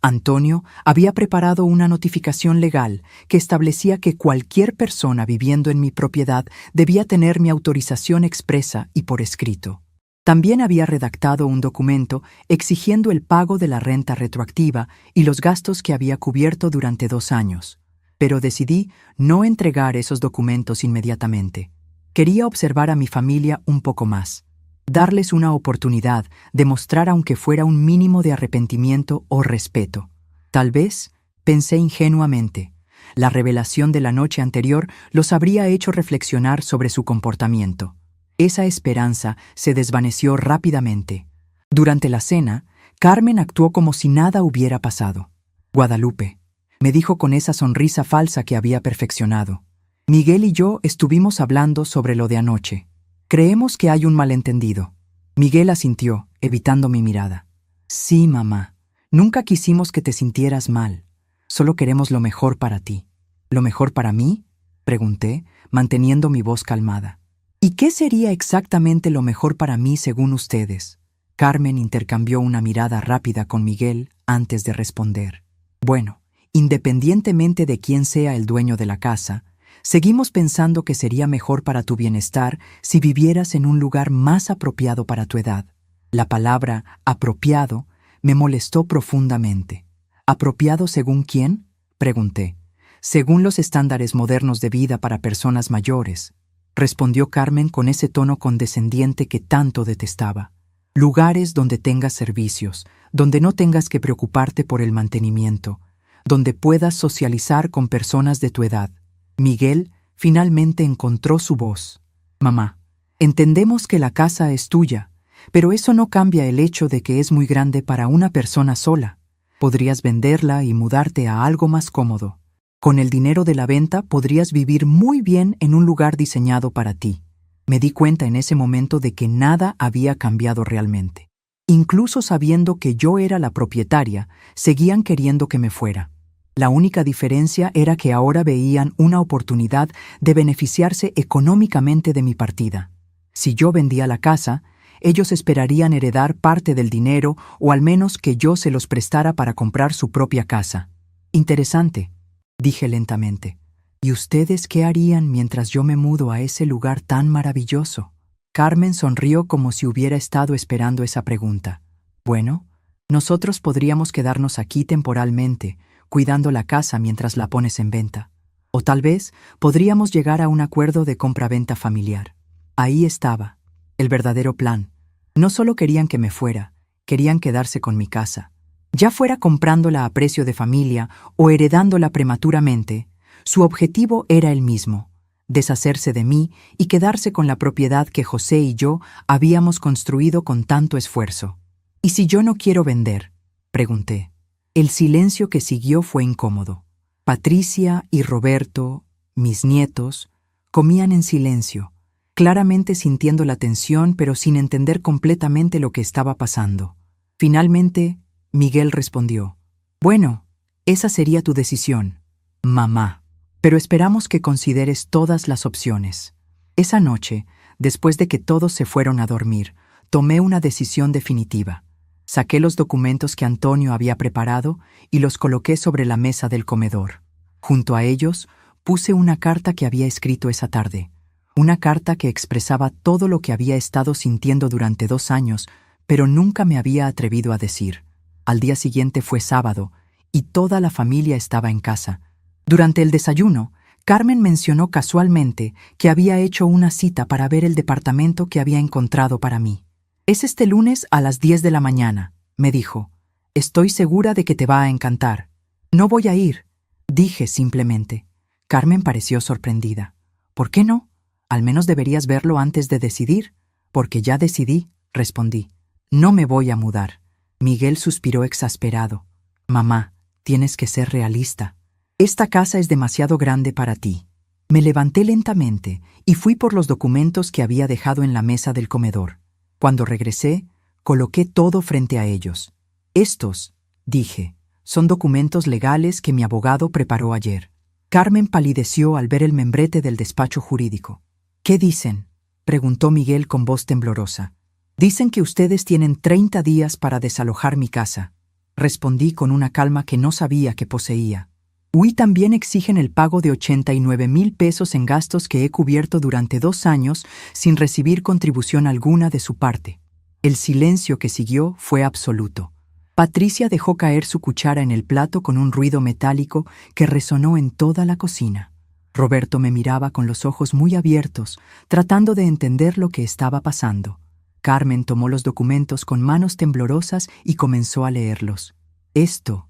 Antonio había preparado una notificación legal que establecía que cualquier persona viviendo en mi propiedad debía tener mi autorización expresa y por escrito. También había redactado un documento exigiendo el pago de la renta retroactiva y los gastos que había cubierto durante 2 años. Pero decidí no entregar esos documentos inmediatamente. Quería observar a mi familia un poco más, darles una oportunidad de mostrar aunque fuera un mínimo de arrepentimiento o respeto. Tal vez, pensé ingenuamente, la revelación de la noche anterior los habría hecho reflexionar sobre su comportamiento. Esa esperanza se desvaneció rápidamente. Durante la cena, Carmen actuó como si nada hubiera pasado. Guadalupe, me dijo con esa sonrisa falsa que había perfeccionado. Miguel y yo estuvimos hablando sobre lo de anoche. Creemos que hay un malentendido. Miguel asintió, evitando mi mirada. Sí, mamá. Nunca quisimos que te sintieras mal. Solo queremos lo mejor para ti. ¿Lo mejor para mí?, pregunté, manteniendo mi voz calmada. ¿Y qué sería exactamente lo mejor para mí según ustedes? Carmen intercambió una mirada rápida con Miguel antes de responder. Bueno, independientemente de quién sea el dueño de la casa, seguimos pensando que sería mejor para tu bienestar si vivieras en un lugar más apropiado para tu edad. La palabra apropiado me molestó profundamente. ¿Apropiado según quién?, pregunté. Según los estándares modernos de vida para personas mayores, respondió Carmen con ese tono condescendiente que tanto detestaba. Lugares donde tengas servicios, donde no tengas que preocuparte por el mantenimiento, donde puedas socializar con personas de tu edad. Miguel finalmente encontró su voz. Mamá, entendemos que la casa es tuya, pero eso no cambia el hecho de que es muy grande para una persona sola. Podrías venderla y mudarte a algo más cómodo. Con el dinero de la venta podrías vivir muy bien en un lugar diseñado para ti. Me di cuenta en ese momento de que nada había cambiado realmente. Incluso sabiendo que yo era la propietaria, seguían queriendo que me fuera. La única diferencia era que ahora veían una oportunidad de beneficiarse económicamente de mi partida. Si yo vendía la casa, ellos esperarían heredar parte del dinero o al menos que yo se los prestara para comprar su propia casa. Interesante, dije lentamente. ¿Y ustedes qué harían mientras yo me mudo a ese lugar tan maravilloso? Carmen sonrió como si hubiera estado esperando esa pregunta. Bueno, nosotros podríamos quedarnos aquí temporalmente, cuidando la casa mientras la pones en venta. O tal vez podríamos llegar a un acuerdo de compra-venta familiar. Ahí estaba, el verdadero plan. No solo querían que me fuera, querían quedarse con mi casa. Ya fuera comprándola a precio de familia o heredándola prematuramente, su objetivo era el mismo: deshacerse de mí y quedarse con la propiedad que José y yo habíamos construido con tanto esfuerzo. ¿Y si yo no quiero vender?, pregunté. El silencio que siguió fue incómodo. Patricia y Roberto, mis nietos, comían en silencio, claramente sintiendo la tensión pero sin entender completamente lo que estaba pasando. Finalmente, Miguel respondió: «Bueno, esa sería tu decisión, mamá. Pero esperamos que consideres todas las opciones». Esa noche, después de que todos se fueron a dormir, tomé una decisión definitiva. Saqué los documentos que Antonio había preparado y los coloqué sobre la mesa del comedor. Junto a ellos, puse una carta que había escrito esa tarde. Una carta que expresaba todo lo que había estado sintiendo durante 2 años, pero nunca me había atrevido a decir. Al día siguiente fue sábado, y toda la familia estaba en casa. Durante el desayuno, Carmen mencionó casualmente que había hecho una cita para ver el departamento que había encontrado para mí. «Es este lunes a las 10 de la mañana», me dijo. «Estoy segura de que te va a encantar». «No voy a ir», dije simplemente. Carmen pareció sorprendida. «¿Por qué no? Al menos deberías verlo antes de decidir». «Porque ya decidí», respondí. «No me voy a mudar». Miguel suspiró exasperado. «Mamá, tienes que ser realista. Esta casa es demasiado grande para ti». Me levanté lentamente y fui por los documentos que había dejado en la mesa del comedor. Cuando regresé, coloqué todo frente a ellos. «Estos», dije, «son documentos legales que mi abogado preparó ayer». Carmen palideció al ver el membrete del despacho jurídico. «¿Qué dicen?», preguntó Miguel con voz temblorosa. «Dicen que ustedes tienen 30 días para desalojar mi casa», respondí con una calma que no sabía que poseía. «Y también exigen el pago de 89,000 pesos en gastos que he cubierto durante 2 años sin recibir contribución alguna de su parte». El silencio que siguió fue absoluto. Patricia dejó caer su cuchara en el plato con un ruido metálico que resonó en toda la cocina. Roberto me miraba con los ojos muy abiertos, tratando de entender lo que estaba pasando. Carmen tomó los documentos con manos temblorosas y comenzó a leerlos. Esto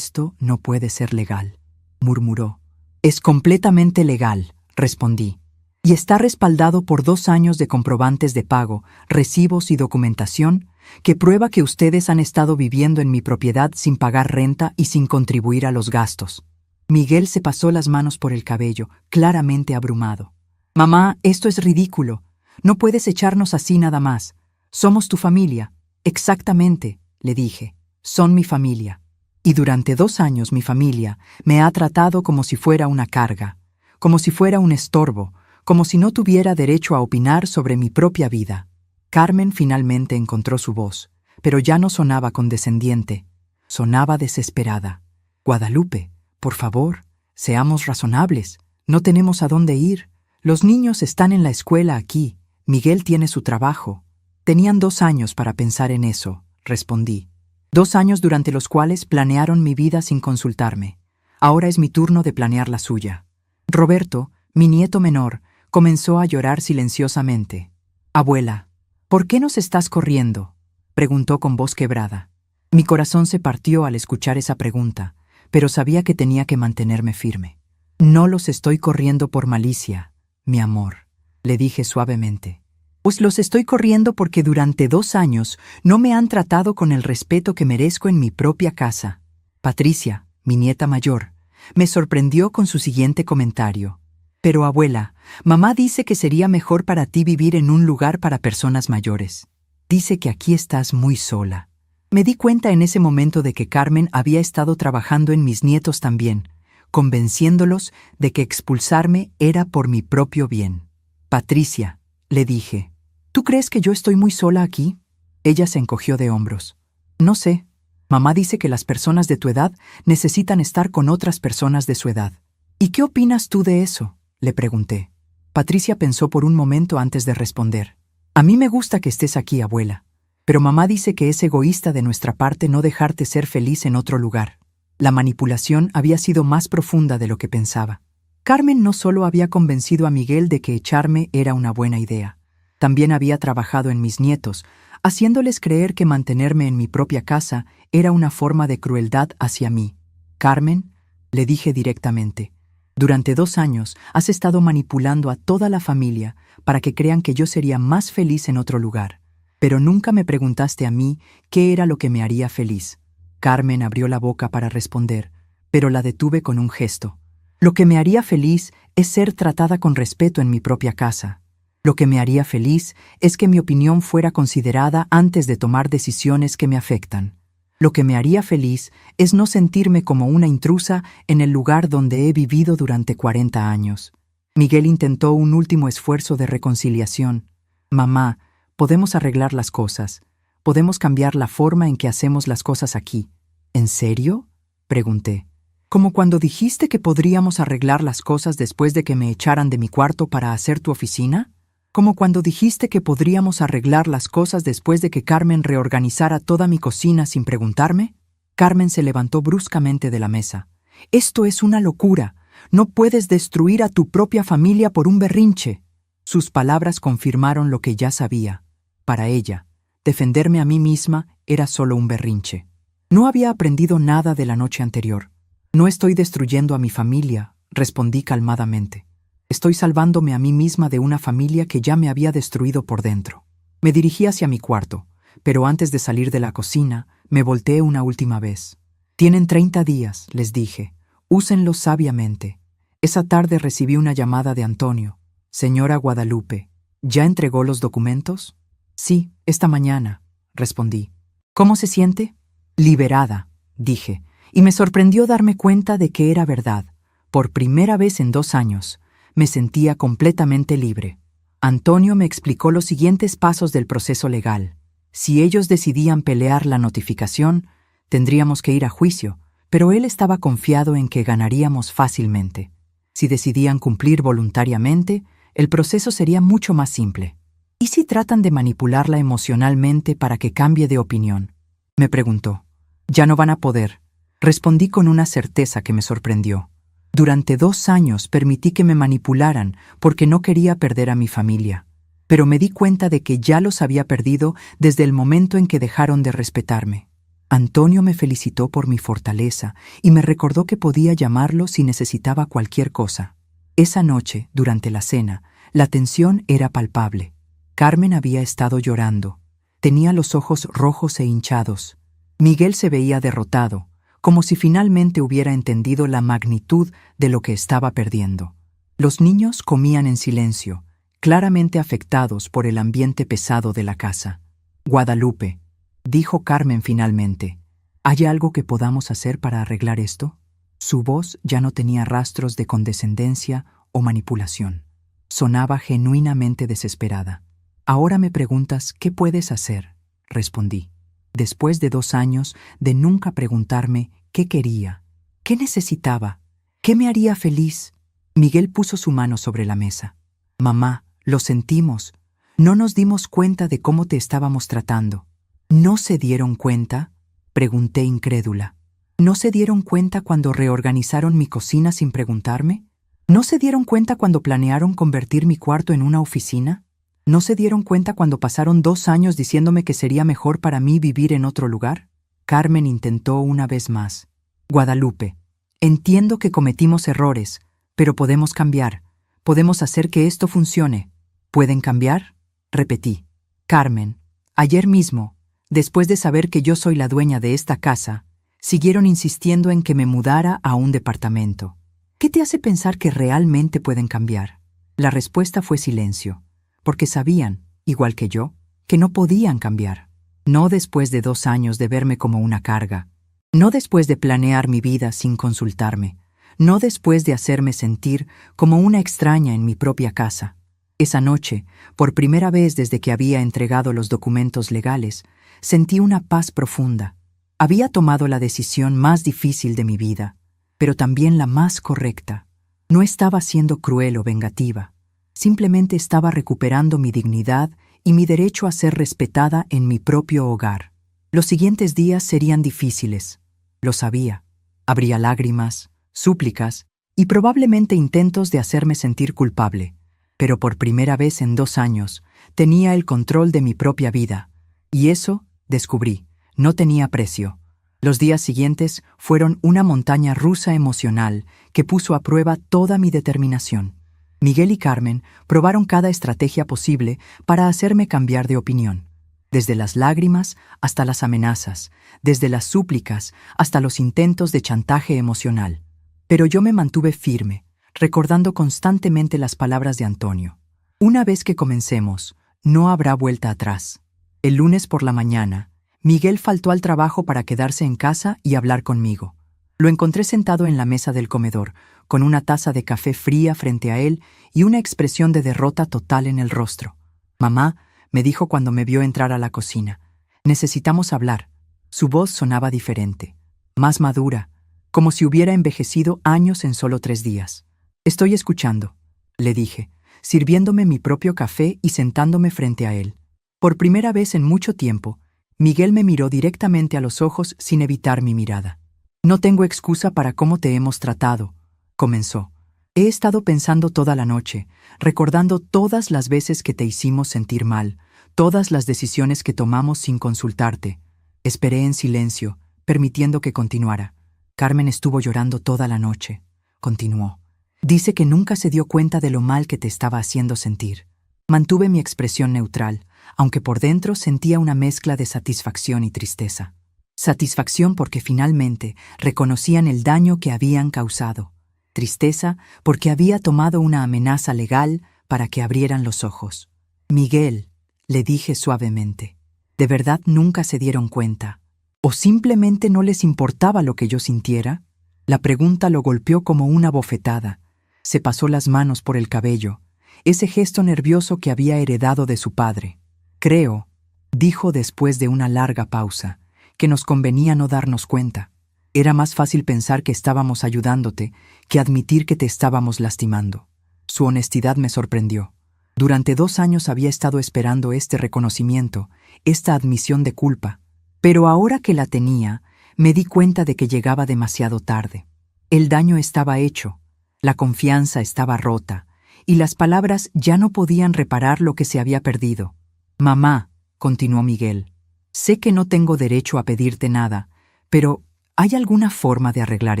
no puede ser legal», murmuró. «Es completamente legal», respondí. «Y está respaldado por 2 años de comprobantes de pago, recibos y documentación que prueba que ustedes han estado viviendo en mi propiedad sin pagar renta y sin contribuir a los gastos». Miguel se pasó las manos por el cabello, claramente abrumado. «Mamá, esto es ridículo. No puedes echarnos así nada más. Somos tu familia». «Exactamente», le dije. «Son mi familia. Y durante 2 años mi familia me ha tratado como si fuera una carga, como si fuera un estorbo, como si no tuviera derecho a opinar sobre mi propia vida». Carmen finalmente encontró su voz, pero ya no sonaba condescendiente, sonaba desesperada. «Guadalupe, por favor, seamos razonables. No tenemos a dónde ir. Los niños están en la escuela aquí. Miguel tiene su trabajo». «Tenían 2 años para pensar en eso», respondí. 2 años durante los cuales planearon mi vida sin consultarme. Ahora es mi turno de planear la suya». Roberto, mi nieto menor, comenzó a llorar silenciosamente. «Abuela, ¿por qué nos estás corriendo?», preguntó con voz quebrada. Mi corazón se partió al escuchar esa pregunta, pero sabía que tenía que mantenerme firme. «No los estoy corriendo por malicia, mi amor», le dije suavemente. «Pues los estoy corriendo porque durante 2 años no me han tratado con el respeto que merezco en mi propia casa». Patricia, mi nieta mayor, me sorprendió con su siguiente comentario. «Pero abuela, mamá dice que sería mejor para ti vivir en un lugar para personas mayores. Dice que aquí estás muy sola». Me di cuenta en ese momento de que Carmen había estado trabajando en mis nietos también, convenciéndolos de que expulsarme era por mi propio bien. «Patricia», le dije, ¿Tú crees que yo estoy muy sola aquí? Ella se encogió de hombros. No sé. Mamá dice que las personas de tu edad necesitan estar con otras personas de su edad. ¿Y qué opinas tú de eso?, le pregunté. Patricia pensó por un momento antes de responder. A mí me gusta que estés aquí, abuela. Pero mamá dice que es egoísta de nuestra parte no dejarte ser feliz en otro lugar. La manipulación había sido más profunda de lo que pensaba. Carmen no solo había convencido a Miguel de que echarme era una buena idea, también había trabajado en mis nietos, haciéndoles creer que mantenerme en mi propia casa era una forma de crueldad hacia mí. Carmen, le dije directamente, durante 2 años has estado manipulando a toda la familia para que crean que yo sería más feliz en otro lugar, pero nunca me preguntaste a mí qué era lo que me haría feliz. Carmen abrió la boca para responder, pero la detuve con un gesto. Lo que me haría feliz es ser tratada con respeto en mi propia casa. Lo que me haría feliz es que mi opinión fuera considerada antes de tomar decisiones que me afectan. Lo que me haría feliz es no sentirme como una intrusa en el lugar donde he vivido durante 40 años. Miguel intentó un último esfuerzo de reconciliación. Mamá, podemos arreglar las cosas. Podemos cambiar la forma en que hacemos las cosas aquí. ¿En serio?, pregunté. Como cuando dijiste que podríamos arreglar las cosas después de que me echaran de mi cuarto para hacer tu oficina. Como cuando dijiste que podríamos arreglar las cosas después de que Carmen reorganizara toda mi cocina sin preguntarme. Carmen se levantó bruscamente de la mesa. Esto es una locura. No puedes destruir a tu propia familia por un berrinche. Sus palabras confirmaron lo que ya sabía. Para ella, defenderme a mí misma era solo un berrinche. No había aprendido nada de la noche anterior. No estoy destruyendo a mi familia, respondí calmadamente. Estoy salvándome a mí misma de una familia que ya me había destruido por dentro. Me dirigí hacia mi cuarto, pero antes de salir de la cocina, me volteé una última vez. Tienen 30 días, les dije. Úsenlos sabiamente. Esa tarde recibí una llamada de Antonio. Señora Guadalupe, ¿ya entregó los documentos? Sí, esta mañana, respondí. ¿Cómo se siente? Liberada, dije, y me sorprendió darme cuenta de que era verdad. Por primera vez en 2 años, me sentía completamente libre. Antonio me explicó los siguientes pasos del proceso legal. Si ellos decidían pelear la notificación, tendríamos que ir a juicio, pero él estaba confiado en que ganaríamos fácilmente. Si decidían cumplir voluntariamente, el proceso sería mucho más simple. ¿Y si tratan de manipularla emocionalmente para que cambie de opinión?, me preguntó. Ya no van a poder, respondí con una certeza que me sorprendió. Durante 2 años permití que me manipularan porque no quería perder a mi familia, pero me di cuenta de que ya los había perdido desde el momento en que dejaron de respetarme. Antonio me felicitó por mi fortaleza y me recordó que podía llamarlo si necesitaba cualquier cosa. Esa noche, durante la cena, la tensión era palpable. Carmen había estado llorando. Tenía los ojos rojos e hinchados. Miguel se veía derrotado, como si finalmente hubiera entendido la magnitud de lo que estaba perdiendo. Los niños comían en silencio, claramente afectados por el ambiente pesado de la casa. Guadalupe, dijo Carmen finalmente, ¿hay algo que podamos hacer para arreglar esto? Su voz ya no tenía rastros de condescendencia o manipulación. Sonaba genuinamente desesperada. Ahora me preguntas, ¿qué puedes hacer?, respondí. Después de 2 años de nunca preguntarme qué quería, qué necesitaba, qué me haría feliz, Miguel puso su mano sobre la mesa. Mamá, lo sentimos. No nos dimos cuenta de cómo te estábamos tratando. ¿No se dieron cuenta?, pregunté incrédula. ¿No se dieron cuenta cuando reorganizaron mi cocina sin preguntarme? ¿No se dieron cuenta cuando planearon convertir mi cuarto en una oficina? ¿No se dieron cuenta cuando pasaron 2 años diciéndome que sería mejor para mí vivir en otro lugar? Carmen intentó una vez más. Guadalupe, entiendo que cometimos errores, pero podemos cambiar. Podemos hacer que esto funcione. ¿Pueden cambiar?, repetí. Carmen, ayer mismo, después de saber que yo soy la dueña de esta casa, siguieron insistiendo en que me mudara a un departamento. ¿Qué te hace pensar que realmente pueden cambiar? La respuesta fue silencio, porque sabían, igual que yo, que no podían cambiar. No después de 2 años de verme como una carga. No después de planear mi vida sin consultarme. No después de hacerme sentir como una extraña en mi propia casa. Esa noche, por primera vez desde que había entregado los documentos legales, sentí una paz profunda. Había tomado la decisión más difícil de mi vida, pero también la más correcta. No estaba siendo cruel o vengativa. Simplemente estaba recuperando mi dignidad y mi derecho a ser respetada en mi propio hogar. Los siguientes días serían difíciles. Lo sabía. Habría lágrimas, súplicas y probablemente intentos de hacerme sentir culpable. Pero por primera vez en 2 años, tenía el control de mi propia vida. Y eso, descubrí, no tenía precio. Los días siguientes fueron una montaña rusa emocional que puso a prueba toda mi determinación. Miguel y Carmen probaron cada estrategia posible para hacerme cambiar de opinión. Desde las lágrimas hasta las amenazas, desde las súplicas hasta los intentos de chantaje emocional. Pero yo me mantuve firme, recordando constantemente las palabras de Antonio. Una vez que comencemos, no habrá vuelta atrás. El lunes por la mañana, Miguel faltó al trabajo para quedarse en casa y hablar conmigo. Lo encontré sentado en la mesa del comedor, con una taza de café fría frente a él y una expresión de derrota total en el rostro. «Mamá», me dijo cuando me vio entrar a la cocina, «necesitamos hablar». Su voz sonaba diferente, más madura, como si hubiera envejecido años en solo 3 días. «Estoy escuchando», le dije, sirviéndome mi propio café y sentándome frente a él. Por primera vez en mucho tiempo, Miguel me miró directamente a los ojos sin evitar mi mirada. «No tengo excusa para cómo te hemos tratado», comenzó. «He estado pensando toda la noche, recordando todas las veces que te hicimos sentir mal, todas las decisiones que tomamos sin consultarte». Esperé en silencio, permitiendo que continuara. «Carmen estuvo llorando toda la noche», continuó. «Dice que nunca se dio cuenta de lo mal que te estaba haciendo sentir». Mantuve mi expresión neutral, aunque por dentro sentía una mezcla de satisfacción y tristeza. Satisfacción porque finalmente reconocían el daño que habían causado. Tristeza porque había tomado una amenaza legal para que abrieran los ojos. «Miguel», le dije suavemente, ¿de verdad nunca se dieron cuenta? ¿O simplemente no les importaba lo que yo sintiera? La pregunta lo golpeó como una bofetada. Se pasó las manos por el cabello, ese gesto nervioso que había heredado de su padre. «Creo», dijo después de una larga pausa, «que nos convenía no darnos cuenta. Era más fácil pensar que estábamos ayudándote que admitir que te estábamos lastimando». Su honestidad me sorprendió. Durante 2 años había estado esperando este reconocimiento, esta admisión de culpa. Pero ahora que la tenía, me di cuenta de que llegaba demasiado tarde. El daño estaba hecho, la confianza estaba rota, y las palabras ya no podían reparar lo que se había perdido. «Mamá», continuó Miguel, «sé que no tengo derecho a pedirte nada, pero ¿hay alguna forma de arreglar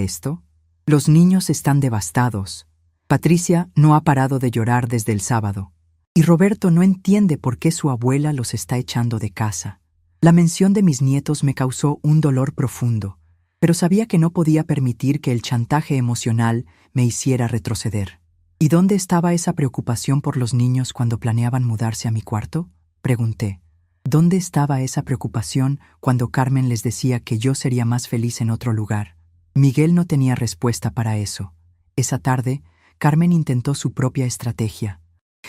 esto? Los niños están devastados. Patricia no ha parado de llorar desde el sábado. Y Roberto no entiende por qué su abuela los está echando de casa». La mención de mis nietos me causó un dolor profundo, pero sabía que no podía permitir que el chantaje emocional me hiciera retroceder. ¿Y dónde estaba esa preocupación por los niños cuando planeaban mudarse a mi cuarto?, pregunté. ¿Dónde estaba esa preocupación cuando Carmen les decía que yo sería más feliz en otro lugar? Miguel no tenía respuesta para eso. Esa tarde, Carmen intentó su propia estrategia.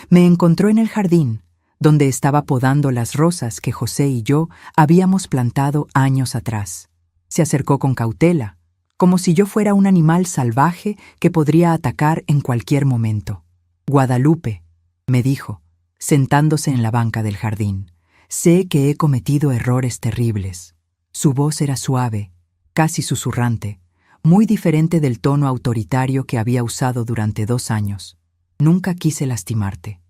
Me encontró en el jardín, donde estaba podando las rosas que José y yo habíamos plantado años atrás. Se acercó con cautela, como si yo fuera un animal salvaje que podría atacar en cualquier momento. «Guadalupe», me dijo, sentándose en la banca del jardín, «sé que he cometido errores terribles». Su voz era suave, casi susurrante, muy diferente del tono autoritario que había usado durante 2 años. «Nunca quise lastimarte.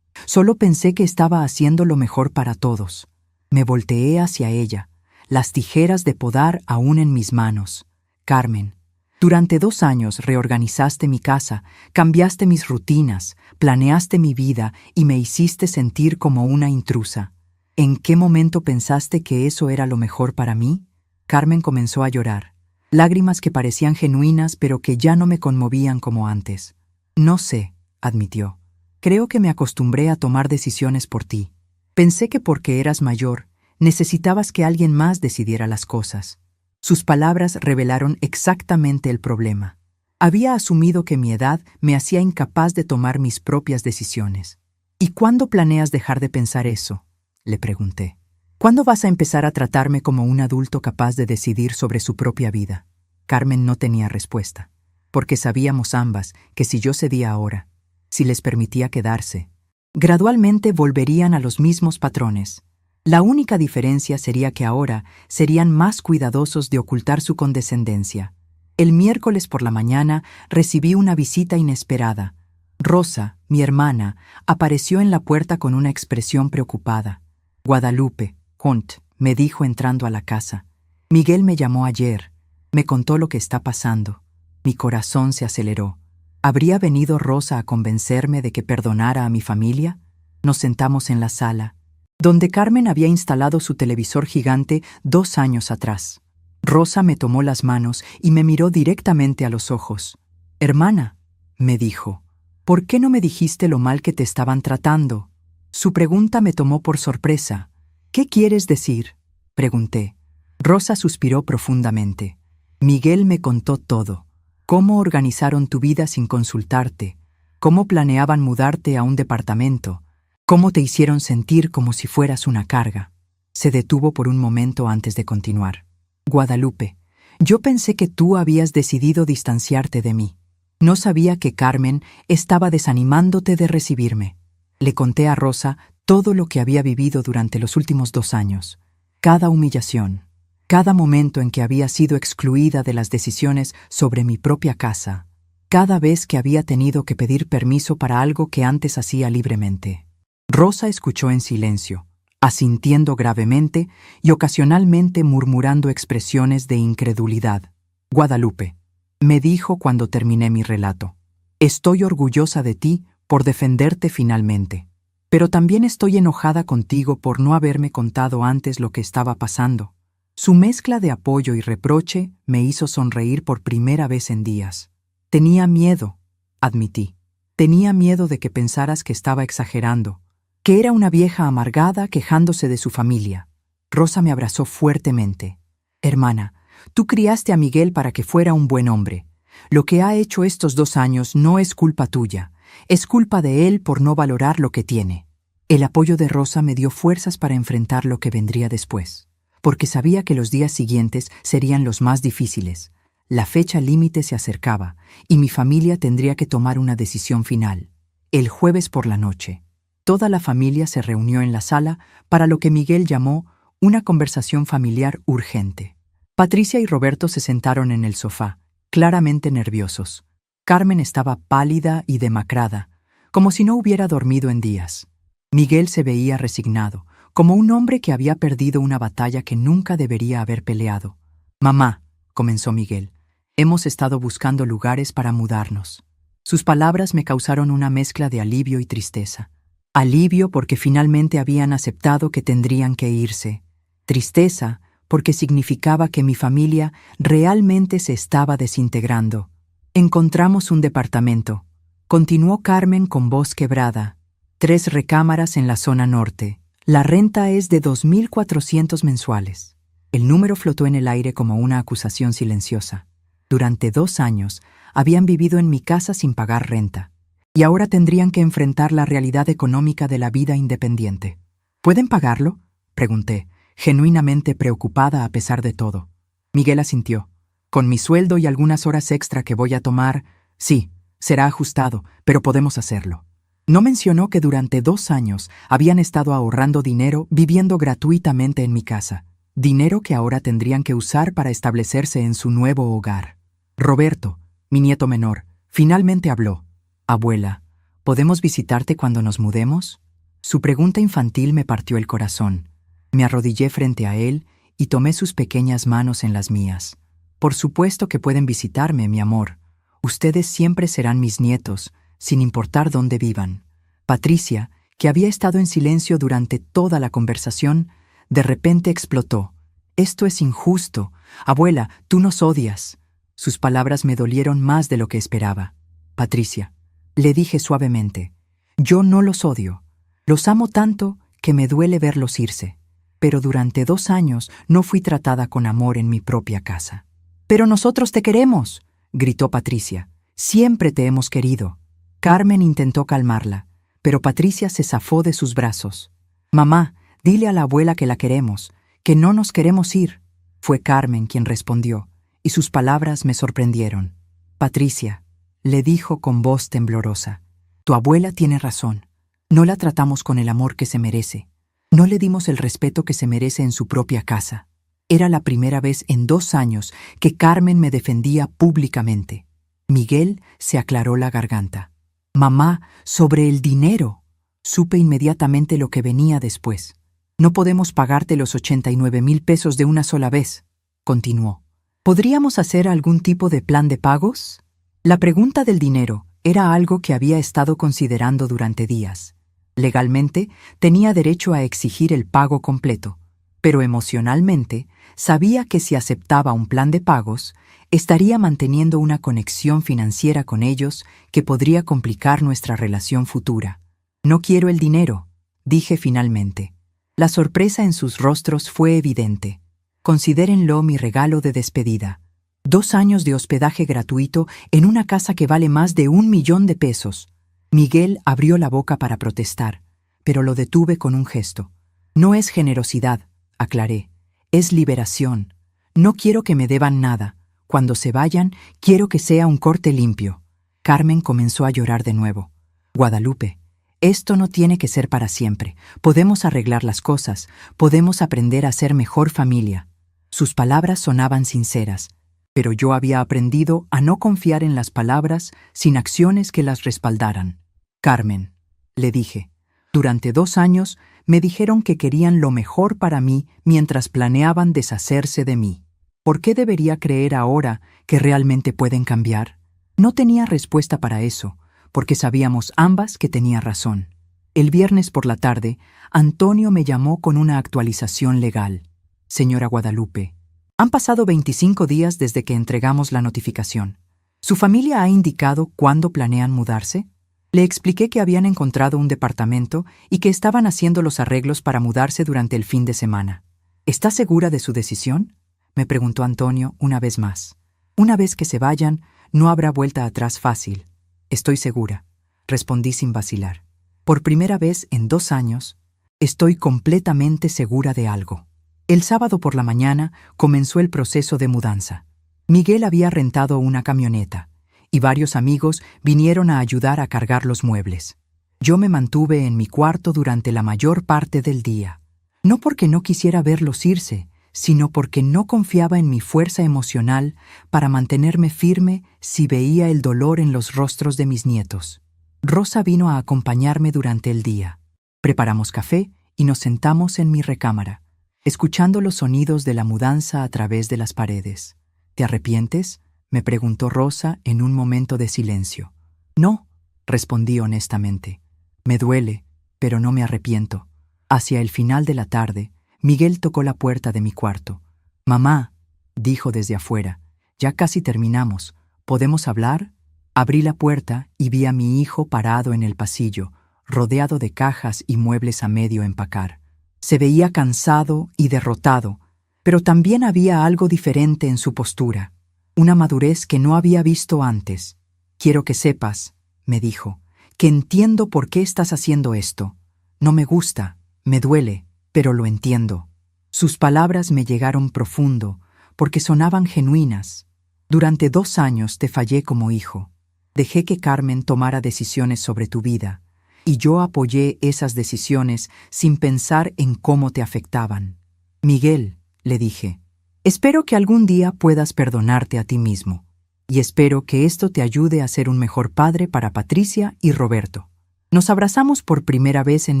Solo pensé que estaba haciendo lo mejor para todos». Me volteé hacia ella, las tijeras de podar aún en mis manos. «Carmen, durante 2 años reorganizaste mi casa, cambiaste mis rutinas, planeaste mi vida y me hiciste sentir como una intrusa. ¿En qué momento pensaste que eso era lo mejor para mí?». Carmen comenzó a llorar, lágrimas que parecían genuinas pero que ya no me conmovían como antes. «No sé», admitió. «Creo que me acostumbré a tomar decisiones por ti. Pensé que porque eras mayor, necesitabas que alguien más decidiera las cosas». Sus palabras revelaron exactamente el problema. Había asumido que mi edad me hacía incapaz de tomar mis propias decisiones. ¿Y cuándo planeas dejar de pensar eso?, le pregunté. ¿Cuándo vas a empezar a tratarme como un adulto capaz de decidir sobre su propia vida? Carmen no tenía respuesta, porque sabíamos ambas que si yo cedía ahora, si les permitía quedarse, gradualmente volverían a los mismos patrones. La única diferencia sería que ahora serían más cuidadosos de ocultar su condescendencia. El miércoles por la mañana recibí una visita inesperada. Rosa, mi hermana, apareció en la puerta con una expresión preocupada. Guadalupe, Cont, me dijo entrando a la casa. Miguel me llamó ayer. Me contó lo que está pasando. Mi corazón se aceleró. ¿Habría venido Rosa a convencerme de que perdonara a mi familia? Nos sentamos en la sala, donde Carmen había instalado su televisor gigante 2 años atrás. Rosa me tomó las manos y me miró directamente a los ojos. «Hermana», me dijo, «¿por qué no me dijiste lo mal que te estaban tratando?». Su pregunta me tomó por sorpresa. «¿Qué quieres decir?», pregunté. Rosa suspiró profundamente. «Miguel me contó todo. Cómo organizaron tu vida sin consultarte, cómo planeaban mudarte a un departamento, cómo te hicieron sentir como si fueras una carga». Se detuvo por un momento antes de continuar. «Guadalupe, yo pensé que tú habías decidido distanciarte de mí. No sabía que Carmen estaba desanimándote de recibirme». Le conté a Rosa todo lo que había vivido durante los últimos 2 años. Cada humillación, cada momento en que había sido excluida de las decisiones sobre mi propia casa, cada vez que había tenido que pedir permiso para algo que antes hacía libremente. Rosa escuchó en silencio, asintiendo gravemente y ocasionalmente murmurando expresiones de incredulidad. «Guadalupe», me dijo cuando terminé mi relato, «estoy orgullosa de ti por defenderte finalmente, pero también estoy enojada contigo por no haberme contado antes lo que estaba pasando». Su mezcla de apoyo y reproche me hizo sonreír por primera vez en días. «Tenía miedo», admití. «Tenía miedo de que pensaras que estaba exagerando, que era una vieja amargada quejándose de su familia». Rosa me abrazó fuertemente. «Hermana, tú criaste a Miguel para que fuera un buen hombre. Lo que ha hecho estos 2 años no es culpa tuya, es culpa de él por no valorar lo que tiene». El apoyo de Rosa me dio fuerzas para enfrentar lo que vendría después, porque sabía que los días siguientes serían los más difíciles. La fecha límite se acercaba y mi familia tendría que tomar una decisión final. El jueves por la noche, toda la familia se reunió en la sala para lo que Miguel llamó una conversación familiar urgente. Patricia y Roberto se sentaron en el sofá, claramente nerviosos. Carmen estaba pálida y demacrada, como si no hubiera dormido en días. Miguel se veía resignado, como un hombre que había perdido una batalla que nunca debería haber peleado. «Mamá», comenzó Miguel, «hemos estado buscando lugares para mudarnos». Sus palabras me causaron una mezcla de alivio y tristeza. Alivio porque finalmente habían aceptado que tendrían que irse. Tristeza porque significaba que mi familia realmente se estaba desintegrando. «Encontramos un departamento», continuó Carmen con voz quebrada. «3 recámaras en la zona norte. La renta es de 2.400 mensuales». El número flotó en el aire como una acusación silenciosa. Durante 2 años habían vivido en mi casa sin pagar renta, y ahora tendrían que enfrentar la realidad económica de la vida independiente. «¿Pueden pagarlo?», pregunté, genuinamente preocupada a pesar de todo. Miguel asintió. «Con mi sueldo y algunas horas extra que voy a tomar, sí, será ajustado, pero podemos hacerlo». No mencionó que durante 2 años habían estado ahorrando dinero viviendo gratuitamente en mi casa, dinero que ahora tendrían que usar para establecerse en su nuevo hogar. Roberto, mi nieto menor, finalmente habló. «Abuela, ¿podemos visitarte cuando nos mudemos?». Su pregunta infantil me partió el corazón. Me arrodillé frente a él y tomé sus pequeñas manos en las mías. «Por supuesto que pueden visitarme, mi amor. Ustedes siempre serán mis nietos, sin importar dónde vivan». Patricia, que había estado en silencio durante toda la conversación, de repente explotó. «Esto es injusto. Abuela, tú nos odias». Sus palabras me dolieron más de lo que esperaba. «Patricia», le dije suavemente, «yo no los odio. Los amo tanto que me duele verlos irse. Pero durante 2 años no fui tratada con amor en mi propia casa». «Pero nosotros te queremos», gritó Patricia. «Siempre te hemos querido». Carmen intentó calmarla, pero Patricia se zafó de sus brazos. «Mamá, dile a la abuela que la queremos, que no nos queremos ir». Fue Carmen quien respondió, y sus palabras me sorprendieron. «Patricia», le dijo con voz temblorosa, «tu abuela tiene razón. No la tratamos con el amor que se merece. No le dimos el respeto que se merece en su propia casa». Era la primera vez en 2 años que Carmen me defendía públicamente. Miguel se aclaró la garganta. «Mamá, sobre el dinero». Supe inmediatamente lo que venía después. «No podemos pagarte los 89,000 pesos de una sola vez», continuó. «¿Podríamos hacer algún tipo de plan de pagos?». La pregunta del dinero era algo que había estado considerando durante días. Legalmente, tenía derecho a exigir el pago completo, pero emocionalmente, sabía que si aceptaba un plan de pagos, estaría manteniendo una conexión financiera con ellos que podría complicar nuestra relación futura. «No quiero el dinero», dije finalmente. La sorpresa en sus rostros fue evidente. «Considérenlo mi regalo de despedida. 2 años de hospedaje gratuito en una casa que vale más de 1,000,000 de pesos». Miguel abrió la boca para protestar, pero lo detuve con un gesto. «No es generosidad», aclaré. «Es liberación. No quiero que me deban nada. Cuando se vayan, quiero que sea un corte limpio». Carmen comenzó a llorar de nuevo. «Guadalupe, esto no tiene que ser para siempre. Podemos arreglar las cosas. Podemos aprender a ser mejor familia». Sus palabras sonaban sinceras, pero yo había aprendido a no confiar en las palabras sin acciones que las respaldaran. «Carmen», le dije, «durante 2 años me dijeron que querían lo mejor para mí mientras planeaban deshacerse de mí. ¿Por qué debería creer ahora que realmente pueden cambiar?». No tenía respuesta para eso, porque sabíamos ambas que tenía razón. El viernes por la tarde, Antonio me llamó con una actualización legal. «Señora Guadalupe, han pasado 25 días desde que entregamos la notificación. ¿Su familia ha indicado cuándo planean mudarse?». Le expliqué que habían encontrado un departamento y que estaban haciendo los arreglos para mudarse durante el fin de semana. «¿Está segura de su decisión?», me preguntó Antonio una vez más. «Una vez que se vayan, no habrá vuelta atrás fácil». «Estoy segura», respondí sin vacilar. «Por primera vez en 2 años, estoy completamente segura de algo». El sábado por la mañana comenzó el proceso de mudanza. Miguel había rentado una camioneta, y varios amigos vinieron a ayudar a cargar los muebles. Yo me mantuve en mi cuarto durante la mayor parte del día. No porque no quisiera verlos irse, sino porque no confiaba en mi fuerza emocional para mantenerme firme si veía el dolor en los rostros de mis nietos. Rosa vino a acompañarme durante el día. Preparamos café y nos sentamos en mi recámara, escuchando los sonidos de la mudanza a través de las paredes. «¿Te arrepientes?», me preguntó Rosa en un momento de silencio. «No», respondí honestamente. «Me duele, pero no me arrepiento». Hacia el final de la tarde, Miguel tocó la puerta de mi cuarto. «Mamá», dijo desde afuera, «ya casi terminamos. ¿Podemos hablar?». Abrí la puerta y vi a mi hijo parado en el pasillo, rodeado de cajas y muebles a medio empacar. Se veía cansado y derrotado, pero también había algo diferente en su postura, una madurez que no había visto antes. «Quiero que sepas», me dijo, «que entiendo por qué estás haciendo esto. No me gusta, me duele, pero lo entiendo». Sus palabras me llegaron profundo, porque sonaban genuinas. «Durante 2 años te fallé como hijo. Dejé que Carmen tomara decisiones sobre tu vida, y yo apoyé esas decisiones sin pensar en cómo te afectaban. Miguel», le dije, «espero que algún día puedas perdonarte a ti mismo, y espero que esto te ayude a ser un mejor padre para Patricia y Roberto». Nos abrazamos por primera vez en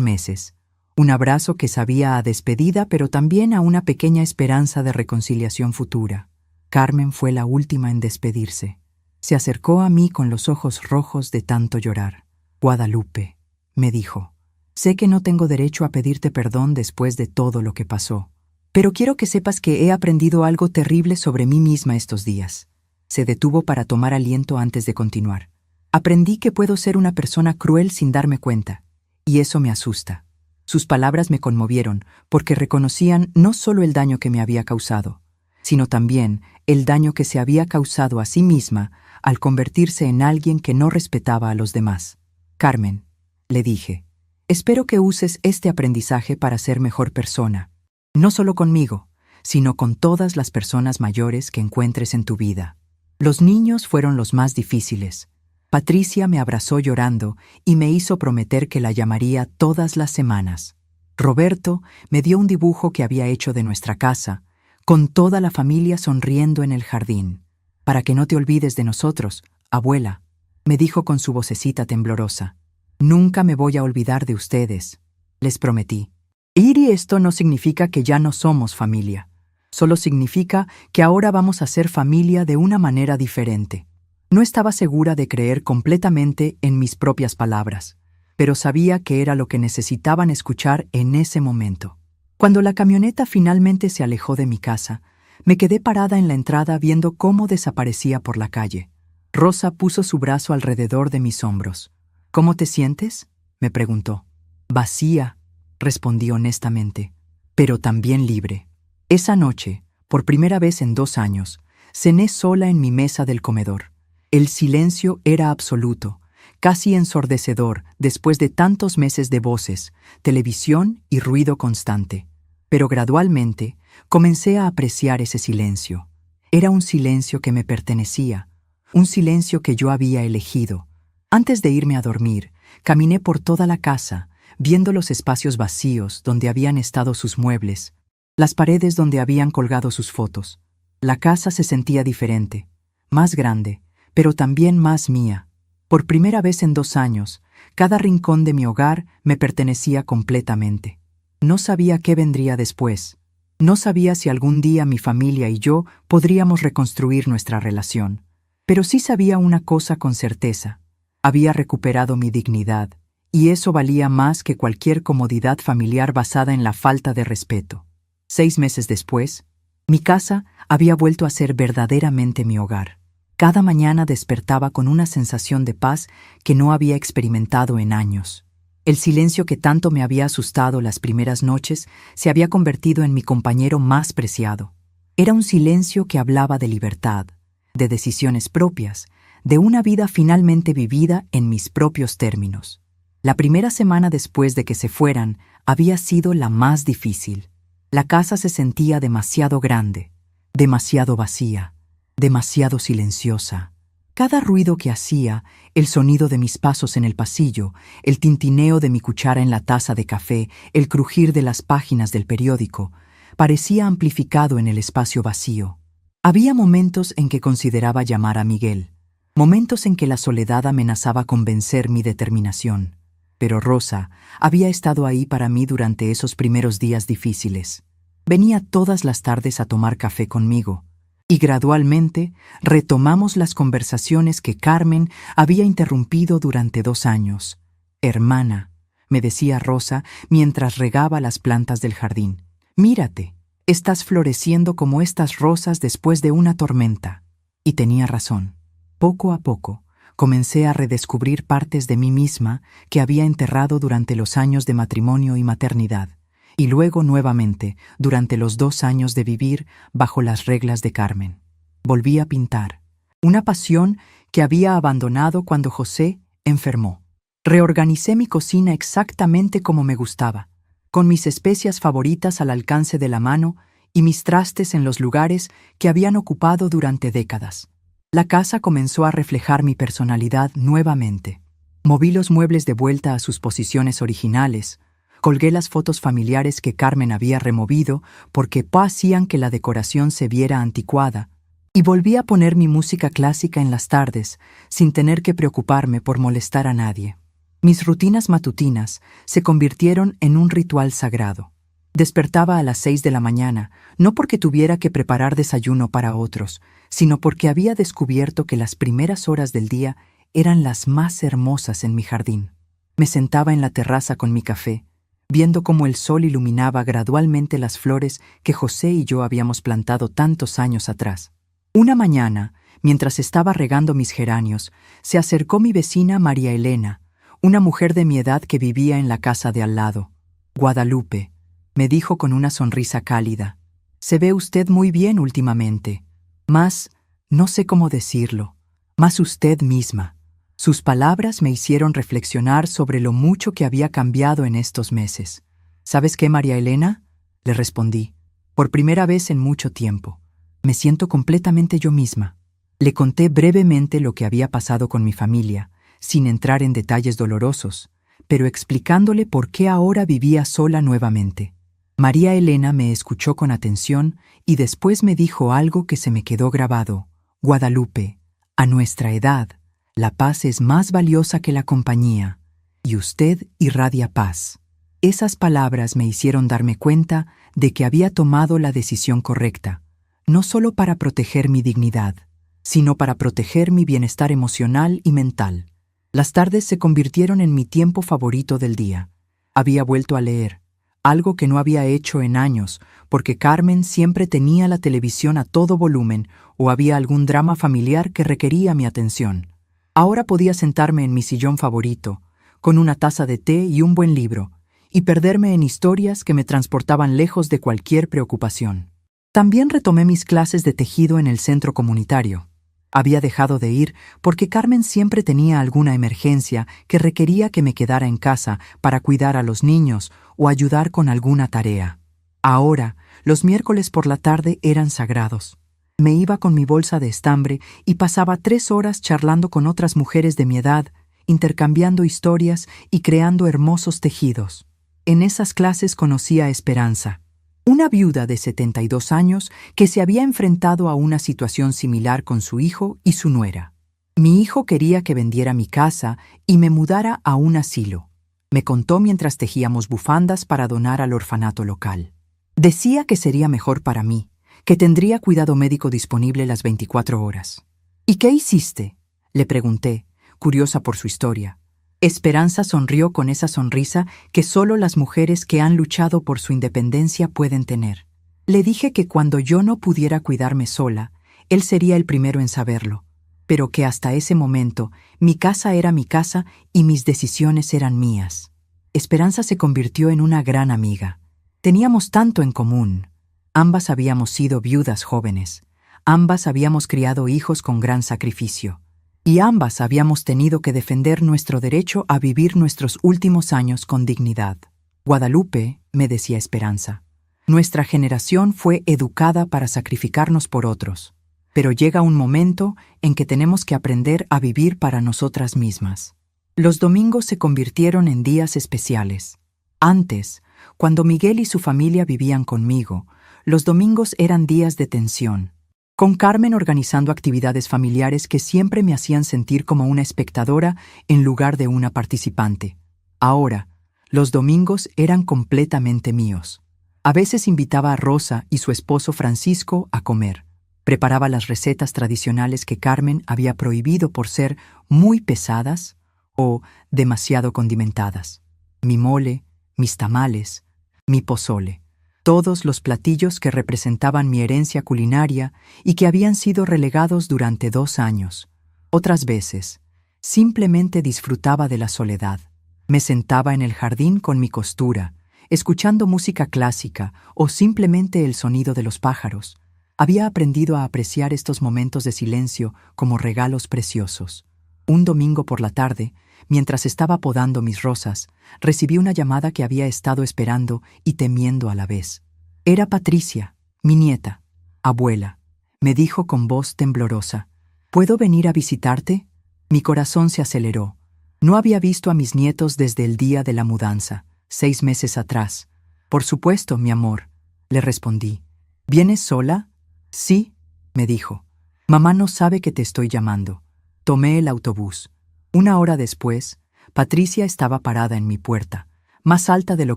meses, un abrazo que sabía a despedida, pero también a una pequeña esperanza de reconciliación futura. Carmen fue la última en despedirse. Se acercó a mí con los ojos rojos de tanto llorar. «Guadalupe», me dijo, «sé que no tengo derecho a pedirte perdón después de todo lo que pasó, pero quiero que sepas que he aprendido algo terrible sobre mí misma estos días». Se detuvo para tomar aliento antes de continuar. «Aprendí que puedo ser una persona cruel sin darme cuenta, y eso me asusta». Sus palabras me conmovieron porque reconocían no solo el daño que me había causado, sino también el daño que se había causado a sí misma al convertirse en alguien que no respetaba a los demás. «Carmen», le dije. Espero que uses este aprendizaje para ser mejor persona, no solo conmigo, sino con todas las personas mayores que encuentres en tu vida. Los niños fueron los más difíciles. Patricia me abrazó llorando y me hizo prometer que la llamaría todas las semanas. Roberto me dio un dibujo que había hecho de nuestra casa, con toda la familia sonriendo en el jardín. Para que no te olvides de nosotros, abuela, me dijo con su vocecita temblorosa. Nunca me voy a olvidar de ustedes, les prometí. Y esto no significa que ya no somos familia. Solo significa que ahora vamos a ser familia de una manera diferente. No estaba segura de creer completamente en mis propias palabras, pero sabía que era lo que necesitaban escuchar en ese momento. Cuando la camioneta finalmente se alejó de mi casa, me quedé parada en la entrada viendo cómo desaparecía por la calle. Rosa puso su brazo alrededor de mis hombros. ¿Cómo te sientes?, me preguntó. Vacía, respondí honestamente, pero también libre. Esa noche, por primera vez en 2 años, cené sola en mi mesa del comedor. El silencio era absoluto, casi ensordecedor después de tantos meses de voces, televisión y ruido constante. Pero gradualmente comencé a apreciar ese silencio. Era un silencio que me pertenecía, un silencio que yo había elegido. Antes de irme a dormir, caminé por toda la casa, viendo los espacios vacíos donde habían estado sus muebles, las paredes donde habían colgado sus fotos. La casa se sentía diferente, más grande, pero también más mía. Por primera vez en 2 años, cada rincón de mi hogar me pertenecía completamente. No sabía qué vendría después. No sabía si algún día mi familia y yo podríamos reconstruir nuestra relación. Pero sí sabía una cosa con certeza. Había recuperado mi dignidad, y eso valía más que cualquier comodidad familiar basada en la falta de respeto. 6 meses después, mi casa había vuelto a ser verdaderamente mi hogar. Cada mañana despertaba con una sensación de paz que no había experimentado en años. El silencio que tanto me había asustado las primeras noches se había convertido en mi compañero más preciado. Era un silencio que hablaba de libertad, de decisiones propias, de una vida finalmente vivida en mis propios términos. La primera semana después de que se fueran había sido la más difícil. La casa se sentía demasiado grande, demasiado vacía, demasiado silenciosa. Cada ruido que hacía, el sonido de mis pasos en el pasillo, el tintineo de mi cuchara en la taza de café, el crujir de las páginas del periódico, parecía amplificado en el espacio vacío. Había momentos en que consideraba llamar a Miguel, momentos en que la soledad amenazaba con vencer mi determinación. Pero Rosa había estado ahí para mí durante esos primeros días difíciles. Venía todas las tardes a tomar café conmigo, y gradualmente retomamos las conversaciones que Carmen había interrumpido durante 2 años. Hermana, me decía Rosa mientras regaba las plantas del jardín, mírate, estás floreciendo como estas rosas después de una tormenta. Y tenía razón. Poco a poco, comencé a redescubrir partes de mí misma que había enterrado durante los años de matrimonio y maternidad, y luego nuevamente durante los 2 años de vivir bajo las reglas de Carmen. Volví a pintar, una pasión que había abandonado cuando José enfermó. Reorganicé mi cocina exactamente como me gustaba, con mis especias favoritas al alcance de la mano y mis trastes en los lugares que habían ocupado durante décadas. La casa comenzó a reflejar mi personalidad nuevamente. Moví los muebles de vuelta a sus posiciones originales, colgué las fotos familiares que Carmen había removido porque hacían que la decoración se viera anticuada, y volví a poner mi música clásica en las tardes, sin tener que preocuparme por molestar a nadie. Mis rutinas matutinas se convirtieron en un ritual sagrado. Despertaba a las 6 de la mañana, no porque tuviera que preparar desayuno para otros, sino porque había descubierto que las primeras horas del día eran las más hermosas en mi jardín. Me sentaba en la terraza con mi café, viendo cómo el sol iluminaba gradualmente las flores que José y yo habíamos plantado tantos años atrás. Una mañana, mientras estaba regando mis geranios, se acercó mi vecina María Elena, una mujer de mi edad que vivía en la casa de al lado. Guadalupe, me dijo con una sonrisa cálida, se ve usted muy bien últimamente. Más, no sé cómo decirlo, más usted misma. Sus palabras me hicieron reflexionar sobre lo mucho que había cambiado en estos meses. ¿Sabes qué, María Elena?, le respondí. Por primera vez en mucho tiempo. Me siento completamente yo misma. Le conté brevemente lo que había pasado con mi familia, sin entrar en detalles dolorosos, pero explicándole por qué ahora vivía sola nuevamente. María Elena me escuchó con atención y después me dijo algo que se me quedó grabado. Guadalupe, a nuestra edad, la paz es más valiosa que la compañía, y usted irradia paz. Esas palabras me hicieron darme cuenta de que había tomado la decisión correcta, no solo para proteger mi dignidad, sino para proteger mi bienestar emocional y mental. Las tardes se convirtieron en mi tiempo favorito del día. Había vuelto a leer, algo que no había hecho en años, porque Carmen siempre tenía la televisión a todo volumen o había algún drama familiar que requería mi atención. Ahora podía sentarme en mi sillón favorito, con una taza de té y un buen libro, y perderme en historias que me transportaban lejos de cualquier preocupación. También retomé mis clases de tejido en el centro comunitario. Había dejado de ir porque Carmen siempre tenía alguna emergencia que requería que me quedara en casa para cuidar a los niños o ayudar con alguna tarea. Ahora, los miércoles por la tarde eran sagrados. Me iba con mi bolsa de estambre y pasaba 3 horas charlando con otras mujeres de mi edad, intercambiando historias y creando hermosos tejidos. En esas clases conocí a Esperanza, una viuda de 72 años que se había enfrentado a una situación similar con su hijo y su nuera. Mi hijo quería que vendiera mi casa y me mudara a un asilo. Me contó mientras tejíamos bufandas para donar al orfanato local. Decía que sería mejor para mí, que tendría cuidado médico disponible las 24 horas. ¿Y qué hiciste?, le pregunté, curiosa por su historia. Esperanza sonrió con esa sonrisa que solo las mujeres que han luchado por su independencia pueden tener. Le dije que cuando yo no pudiera cuidarme sola, él sería el primero en saberlo, pero que hasta ese momento mi casa era mi casa y mis decisiones eran mías. Esperanza se convirtió en una gran amiga. Teníamos tanto en común. Ambas habíamos sido viudas jóvenes. Ambas habíamos criado hijos con gran sacrificio. Y ambas habíamos tenido que defender nuestro derecho a vivir nuestros últimos años con dignidad. Guadalupe, me decía Esperanza, nuestra generación fue educada para sacrificarnos por otros, pero llega un momento en que tenemos que aprender a vivir para nosotras mismas. Los domingos se convirtieron en días especiales. Antes, cuando Miguel y su familia vivían conmigo, los domingos eran días de tensión, con Carmen organizando actividades familiares que siempre me hacían sentir como una espectadora en lugar de una participante. Ahora, los domingos eran completamente míos. A veces invitaba a Rosa y su esposo Francisco a comer. Preparaba las recetas tradicionales que Carmen había prohibido por ser muy pesadas o demasiado condimentadas. Mi mole, mis tamales, mi pozole. Todos los platillos que representaban mi herencia culinaria y que habían sido relegados durante 2 años. Otras veces, simplemente disfrutaba de la soledad. Me sentaba en el jardín con mi costura, escuchando música clásica o simplemente el sonido de los pájaros. Había aprendido a apreciar estos momentos de silencio como regalos preciosos. Un domingo por la tarde, mientras estaba podando mis rosas, recibí una llamada que había estado esperando y temiendo a la vez. Era Patricia, mi nieta, abuela. Me dijo con voz temblorosa, ¿puedo venir a visitarte? Mi corazón se aceleró. No había visto a mis nietos desde el día de la mudanza, 6 meses atrás. Por supuesto, mi amor, le respondí. ¿Vienes sola? Sí, me dijo. Mamá no sabe que te estoy llamando. Tomé el autobús. 1 hora después, Patricia estaba parada en mi puerta, más alta de lo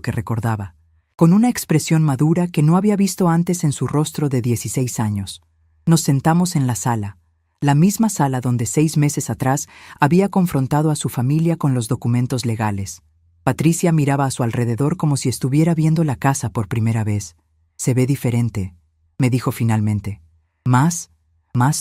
que recordaba, con una expresión madura que no había visto antes en su rostro de 16 años. Nos sentamos en la sala, la misma sala donde 6 meses atrás había confrontado a su familia con los documentos legales. Patricia miraba a su alrededor como si estuviera viendo la casa por primera vez. Se ve diferente, me dijo finalmente. Más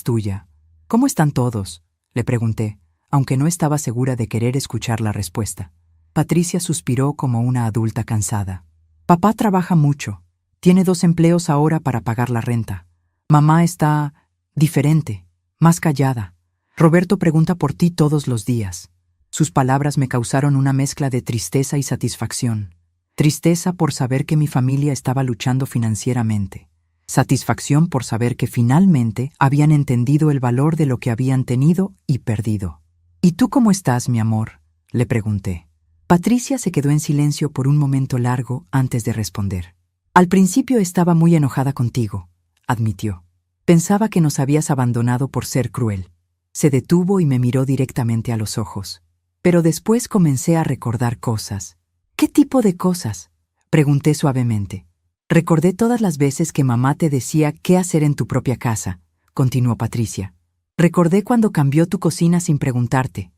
tuya. ¿Cómo están todos?, le pregunté, aunque no estaba segura de querer escuchar la respuesta. Patricia suspiró como una adulta cansada. Papá trabaja mucho. Tiene 2 empleos ahora para pagar la renta. Mamá está diferente, más callada. Roberto pregunta por ti todos los días. Sus palabras me causaron una mezcla de tristeza y satisfacción. Tristeza por saber que mi familia estaba luchando financieramente. Satisfacción por saber que finalmente habían entendido el valor de lo que habían tenido y perdido. ¿Y tú cómo estás, mi amor?, le pregunté. Patricia se quedó en silencio por un momento largo antes de responder. Al principio estaba muy enojada contigo, admitió. Pensaba que nos habías abandonado por ser cruel. Se detuvo y me miró directamente a los ojos. Pero después comencé a recordar cosas. ¿Qué tipo de cosas?, pregunté suavemente. Recordé todas las veces que mamá te decía qué hacer en tu propia casa, continuó Patricia. Recordé cuando cambió tu cocina sin preguntarte.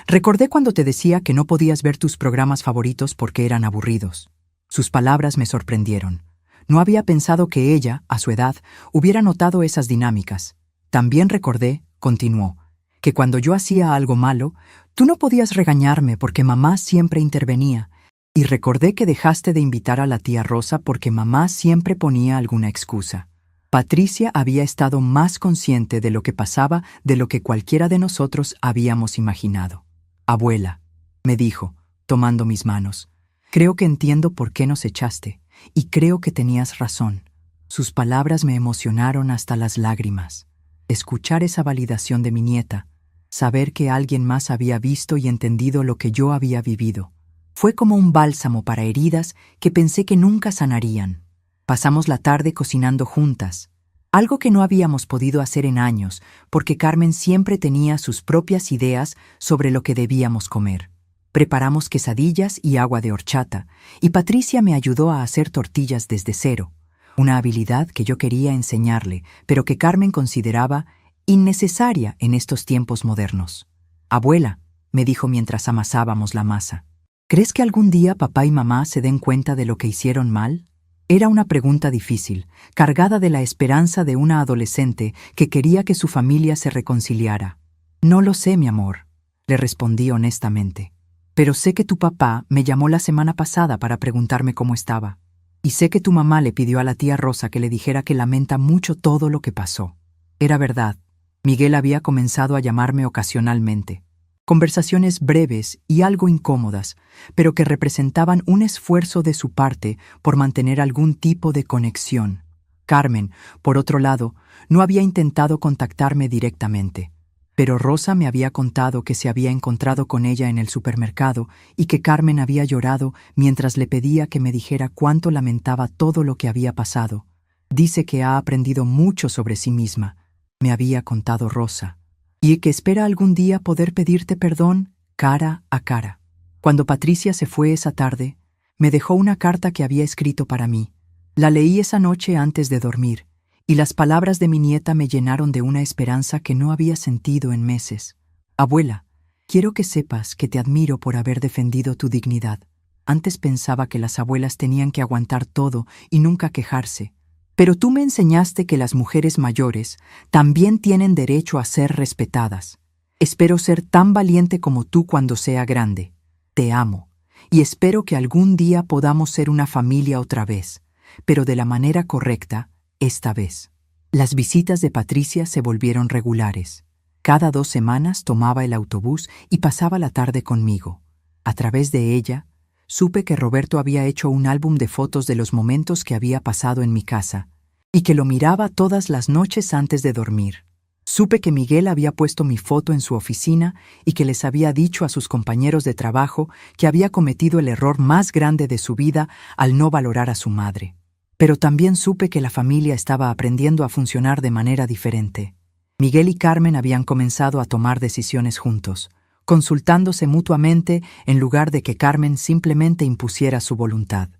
Recordé cuando te decía que no podías ver tus programas favoritos porque eran aburridos. Sus palabras me sorprendieron. No había pensado que ella, a su edad, hubiera notado esas dinámicas. También recordé, continuó, que cuando yo hacía algo malo, tú no podías regañarme porque mamá siempre intervenía. Y recordé que dejaste de invitar a la tía Rosa porque mamá siempre ponía alguna excusa. Patricia había estado más consciente de lo que pasaba de lo que cualquiera de nosotros habíamos imaginado. Abuela, me dijo, tomando mis manos, creo que entiendo por qué nos echaste, y creo que tenías razón. Sus palabras me emocionaron hasta las lágrimas. Escuchar esa validación de mi nieta, saber que alguien más había visto y entendido lo que yo había vivido, fue como un bálsamo para heridas que pensé que nunca sanarían. Pasamos la tarde cocinando juntas, algo que no habíamos podido hacer en años, porque Carmen siempre tenía sus propias ideas sobre lo que debíamos comer. Preparamos quesadillas y agua de horchata, y Patricia me ayudó a hacer tortillas desde cero, una habilidad que yo quería enseñarle, pero que Carmen consideraba innecesaria en estos tiempos modernos. Abuela, me dijo mientras amasábamos la masa, ¿crees que algún día papá y mamá se den cuenta de lo que hicieron mal? Era una pregunta difícil, cargada de la esperanza de una adolescente que quería que su familia se reconciliara. No lo sé, mi amor, le respondí honestamente. Pero sé que tu papá me llamó la semana pasada para preguntarme cómo estaba. Y sé que tu mamá le pidió a la tía Rosa que le dijera que lamenta mucho todo lo que pasó. Era verdad. Miguel había comenzado a llamarme ocasionalmente. Conversaciones breves y algo incómodas, pero que representaban un esfuerzo de su parte por mantener algún tipo de conexión. Carmen, por otro lado, no había intentado contactarme directamente, pero Rosa me había contado que se había encontrado con ella en el supermercado y que Carmen había llorado mientras le pedía que me dijera cuánto lamentaba todo lo que había pasado. Dice que ha aprendido mucho sobre sí misma, me había contado Rosa, y que espera algún día poder pedirte perdón cara a cara. Cuando Patricia se fue esa tarde, me dejó una carta que había escrito para mí. La leí esa noche antes de dormir, y las palabras de mi nieta me llenaron de una esperanza que no había sentido en meses. Abuela, quiero que sepas que te admiro por haber defendido tu dignidad. Antes pensaba que las abuelas tenían que aguantar todo y nunca quejarse. Pero tú me enseñaste que las mujeres mayores también tienen derecho a ser respetadas. Espero ser tan valiente como tú cuando sea grande. Te amo, y espero que algún día podamos ser una familia otra vez, pero de la manera correcta, esta vez. Las visitas de Patricia se volvieron regulares. Cada 2 semanas tomaba el autobús y pasaba la tarde conmigo. A través de ella, supe que Roberto había hecho un álbum de fotos de los momentos que había pasado en mi casa, y que lo miraba todas las noches antes de dormir. Supe que Miguel había puesto mi foto en su oficina y que les había dicho a sus compañeros de trabajo que había cometido el error más grande de su vida al no valorar a su madre. Pero también supe que la familia estaba aprendiendo a funcionar de manera diferente. Miguel y Carmen habían comenzado a tomar decisiones juntos, consultándose mutuamente en lugar de que Carmen simplemente impusiera su voluntad.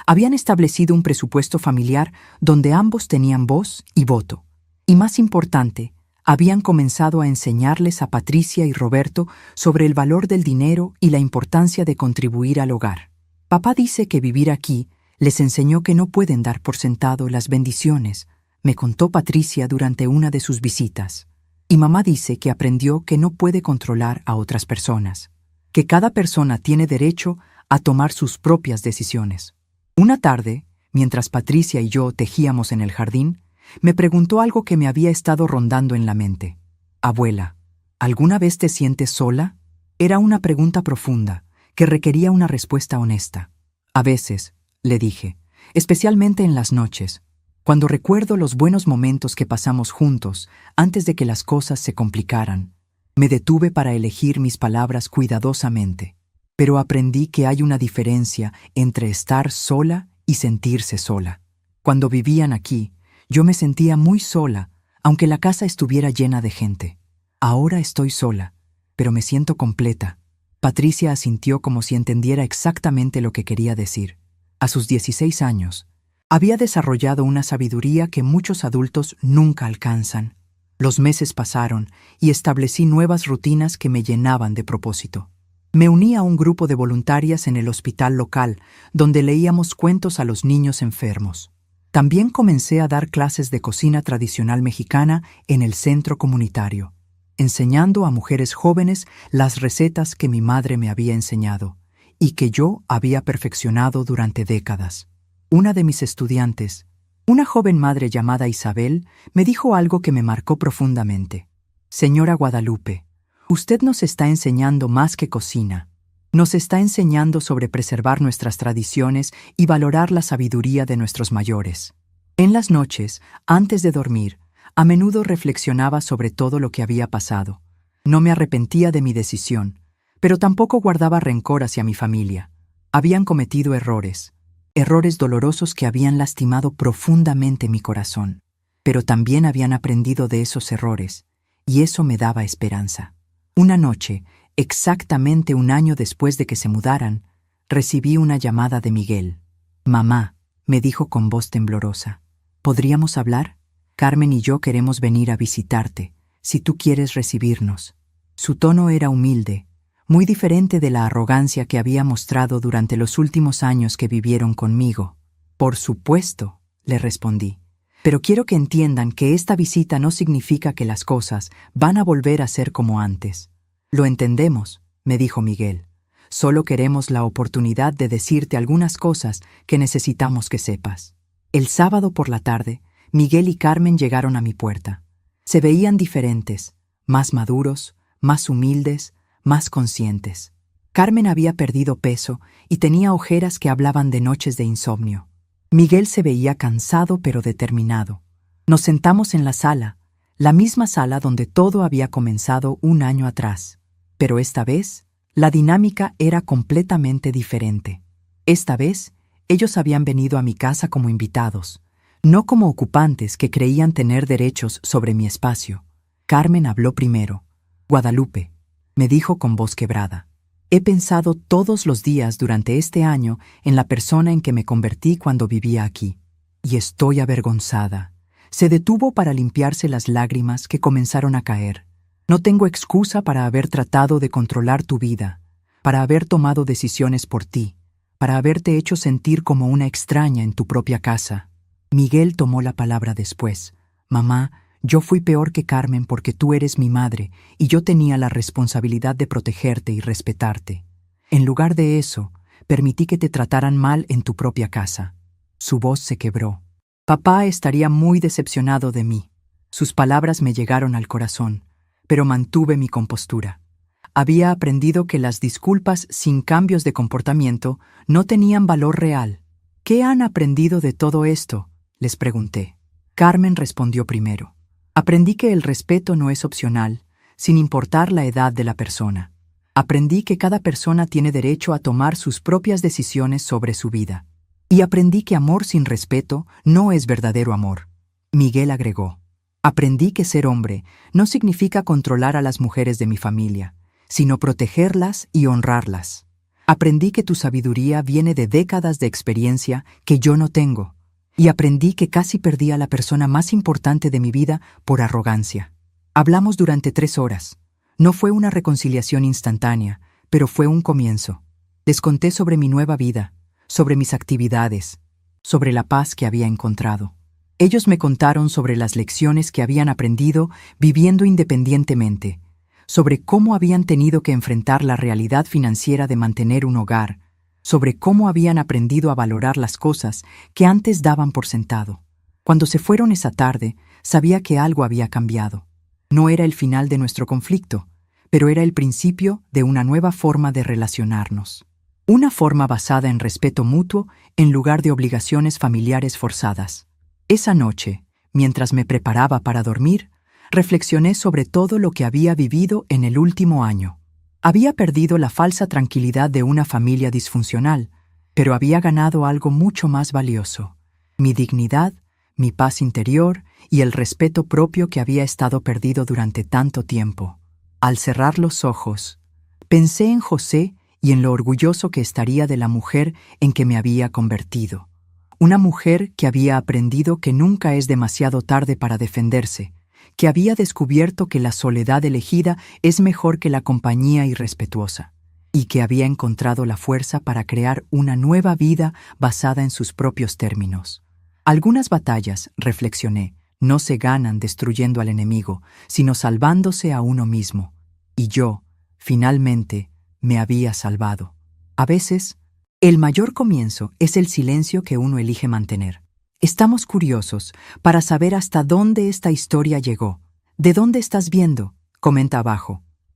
Habían establecido un presupuesto familiar donde ambos tenían voz y voto. Y más importante, habían comenzado a enseñarles a Patricia y Roberto sobre el valor del dinero y la importancia de contribuir al hogar. Papá dice que vivir aquí les enseñó que no pueden dar por sentado las bendiciones, me contó Patricia durante una de sus visitas. Y mamá dice que aprendió que no puede controlar a otras personas, que cada persona tiene derecho a tomar sus propias decisiones. Una tarde, mientras Patricia y yo tejíamos en el jardín, me preguntó algo que me había estado rondando en la mente. Abuela, ¿Alguna vez te sientes sola? Era una pregunta profunda, que requería una respuesta honesta. A veces, le dije, especialmente en las noches, cuando recuerdo los buenos momentos que pasamos juntos antes de que las cosas se complicaran. Me detuve para elegir mis palabras cuidadosamente, pero aprendí que hay una diferencia entre estar sola y sentirse sola. Cuando vivían aquí, yo me sentía muy sola, aunque la casa estuviera llena de gente. Ahora estoy sola, pero me siento completa. Patricia asintió como si entendiera exactamente lo que quería decir. A sus 16 años, había desarrollado una sabiduría que muchos adultos nunca alcanzan. Los meses pasaron y establecí nuevas rutinas que me llenaban de propósito. Me uní a un grupo de voluntarias en el hospital local, donde leíamos cuentos a los niños enfermos. También comencé a dar clases de cocina tradicional mexicana en el centro comunitario, enseñando a mujeres jóvenes las recetas que mi madre me había enseñado y que yo había perfeccionado durante décadas. Una de mis estudiantes, una joven madre llamada Isabel, me dijo algo que me marcó profundamente. Señora Guadalupe, usted nos está enseñando más que cocina. Nos está enseñando sobre preservar nuestras tradiciones y valorar la sabiduría de nuestros mayores. En las noches, antes de dormir, a menudo reflexionaba sobre todo lo que había pasado. No me arrepentía de mi decisión, pero tampoco guardaba rencor hacia mi familia. Habían cometido errores dolorosos que habían lastimado profundamente mi corazón, pero también habían aprendido de esos errores, y eso me daba esperanza. Una noche, exactamente un año después de que se mudaran, recibí una llamada de Miguel. «Mamá», me dijo con voz temblorosa, «¿podríamos hablar? Carmen y yo queremos venir a visitarte, si tú quieres recibirnos». Su tono era humilde, muy diferente de la arrogancia que había mostrado durante los últimos años que vivieron conmigo. «Por supuesto», le respondí, «pero quiero que entiendan que esta visita no significa que las cosas van a volver a ser como antes». «Lo entendemos», me dijo Miguel. «Solo queremos la oportunidad de decirte algunas cosas que necesitamos que sepas». El sábado por la tarde, Miguel y Carmen llegaron a mi puerta. Se veían diferentes, más maduros, más humildes, más conscientes. Carmen había perdido peso y tenía ojeras que hablaban de noches de insomnio. Miguel se veía cansado pero determinado. Nos sentamos en la sala, la misma sala donde todo había comenzado un año atrás. Pero esta vez, la dinámica era completamente diferente. Esta vez, ellos habían venido a mi casa como invitados, no como ocupantes que creían tener derechos sobre mi espacio. Carmen habló primero. «Guadalupe», me dijo con voz quebrada, «he pensado todos los días durante este año en la persona en que me convertí cuando vivía aquí. Y estoy avergonzada». Se detuvo para limpiarse las lágrimas que comenzaron a caer. «No tengo excusa para haber tratado de controlar tu vida, para haber tomado decisiones por ti, para haberte hecho sentir como una extraña en tu propia casa». Miguel tomó la palabra después. «Mamá, yo fui peor que Carmen porque tú eres mi madre y yo tenía la responsabilidad de protegerte y respetarte. En lugar de eso, permití que te trataran mal en tu propia casa». Su voz se quebró. «Papá estaría muy decepcionado de mí». Sus palabras me llegaron al corazón, pero mantuve mi compostura. Había aprendido que las disculpas sin cambios de comportamiento no tenían valor real. «¿Qué han aprendido de todo esto?», les pregunté. Carmen respondió primero. «Aprendí que el respeto no es opcional, sin importar la edad de la persona. Aprendí que cada persona tiene derecho a tomar sus propias decisiones sobre su vida. Y aprendí que amor sin respeto no es verdadero amor». Miguel agregó. «Aprendí que ser hombre no significa controlar a las mujeres de mi familia, sino protegerlas y honrarlas. Aprendí que tu sabiduría viene de décadas de experiencia que yo no tengo. Y aprendí que casi perdí a la persona más importante de mi vida por arrogancia». Hablamos durante 3 horas. No fue una reconciliación instantánea, pero fue un comienzo. Les conté sobre mi nueva vida, sobre mis actividades, sobre la paz que había encontrado. Ellos me contaron sobre las lecciones que habían aprendido viviendo independientemente, sobre cómo habían tenido que enfrentar la realidad financiera de mantener un hogar, sobre cómo habían aprendido a valorar las cosas que antes daban por sentado. Cuando se fueron esa tarde, sabía que algo había cambiado. No era el final de nuestro conflicto, pero era el principio de una nueva forma de relacionarnos. Una forma basada en respeto mutuo en lugar de obligaciones familiares forzadas. Esa noche, mientras me preparaba para dormir, reflexioné sobre todo lo que había vivido en el último año. Había perdido la falsa tranquilidad de una familia disfuncional, pero había ganado algo mucho más valioso: mi dignidad, mi paz interior y el respeto propio que había estado perdido durante tanto tiempo. Al cerrar los ojos, pensé en José y en lo orgulloso que estaría de la mujer en que me había convertido. Una mujer que había aprendido que nunca es demasiado tarde para defenderse, que había descubierto que la soledad elegida es mejor que la compañía irrespetuosa, y que había encontrado la fuerza para crear una nueva vida basada en sus propios términos. Algunas batallas, reflexioné, no se ganan destruyendo al enemigo, sino salvándose a uno mismo. Y yo, finalmente, me había salvado. A veces, el mayor comienzo es el silencio que uno elige mantener. Estamos curiosos para saber hasta dónde esta historia llegó. ¿De dónde estás viendo? Comenta abajo.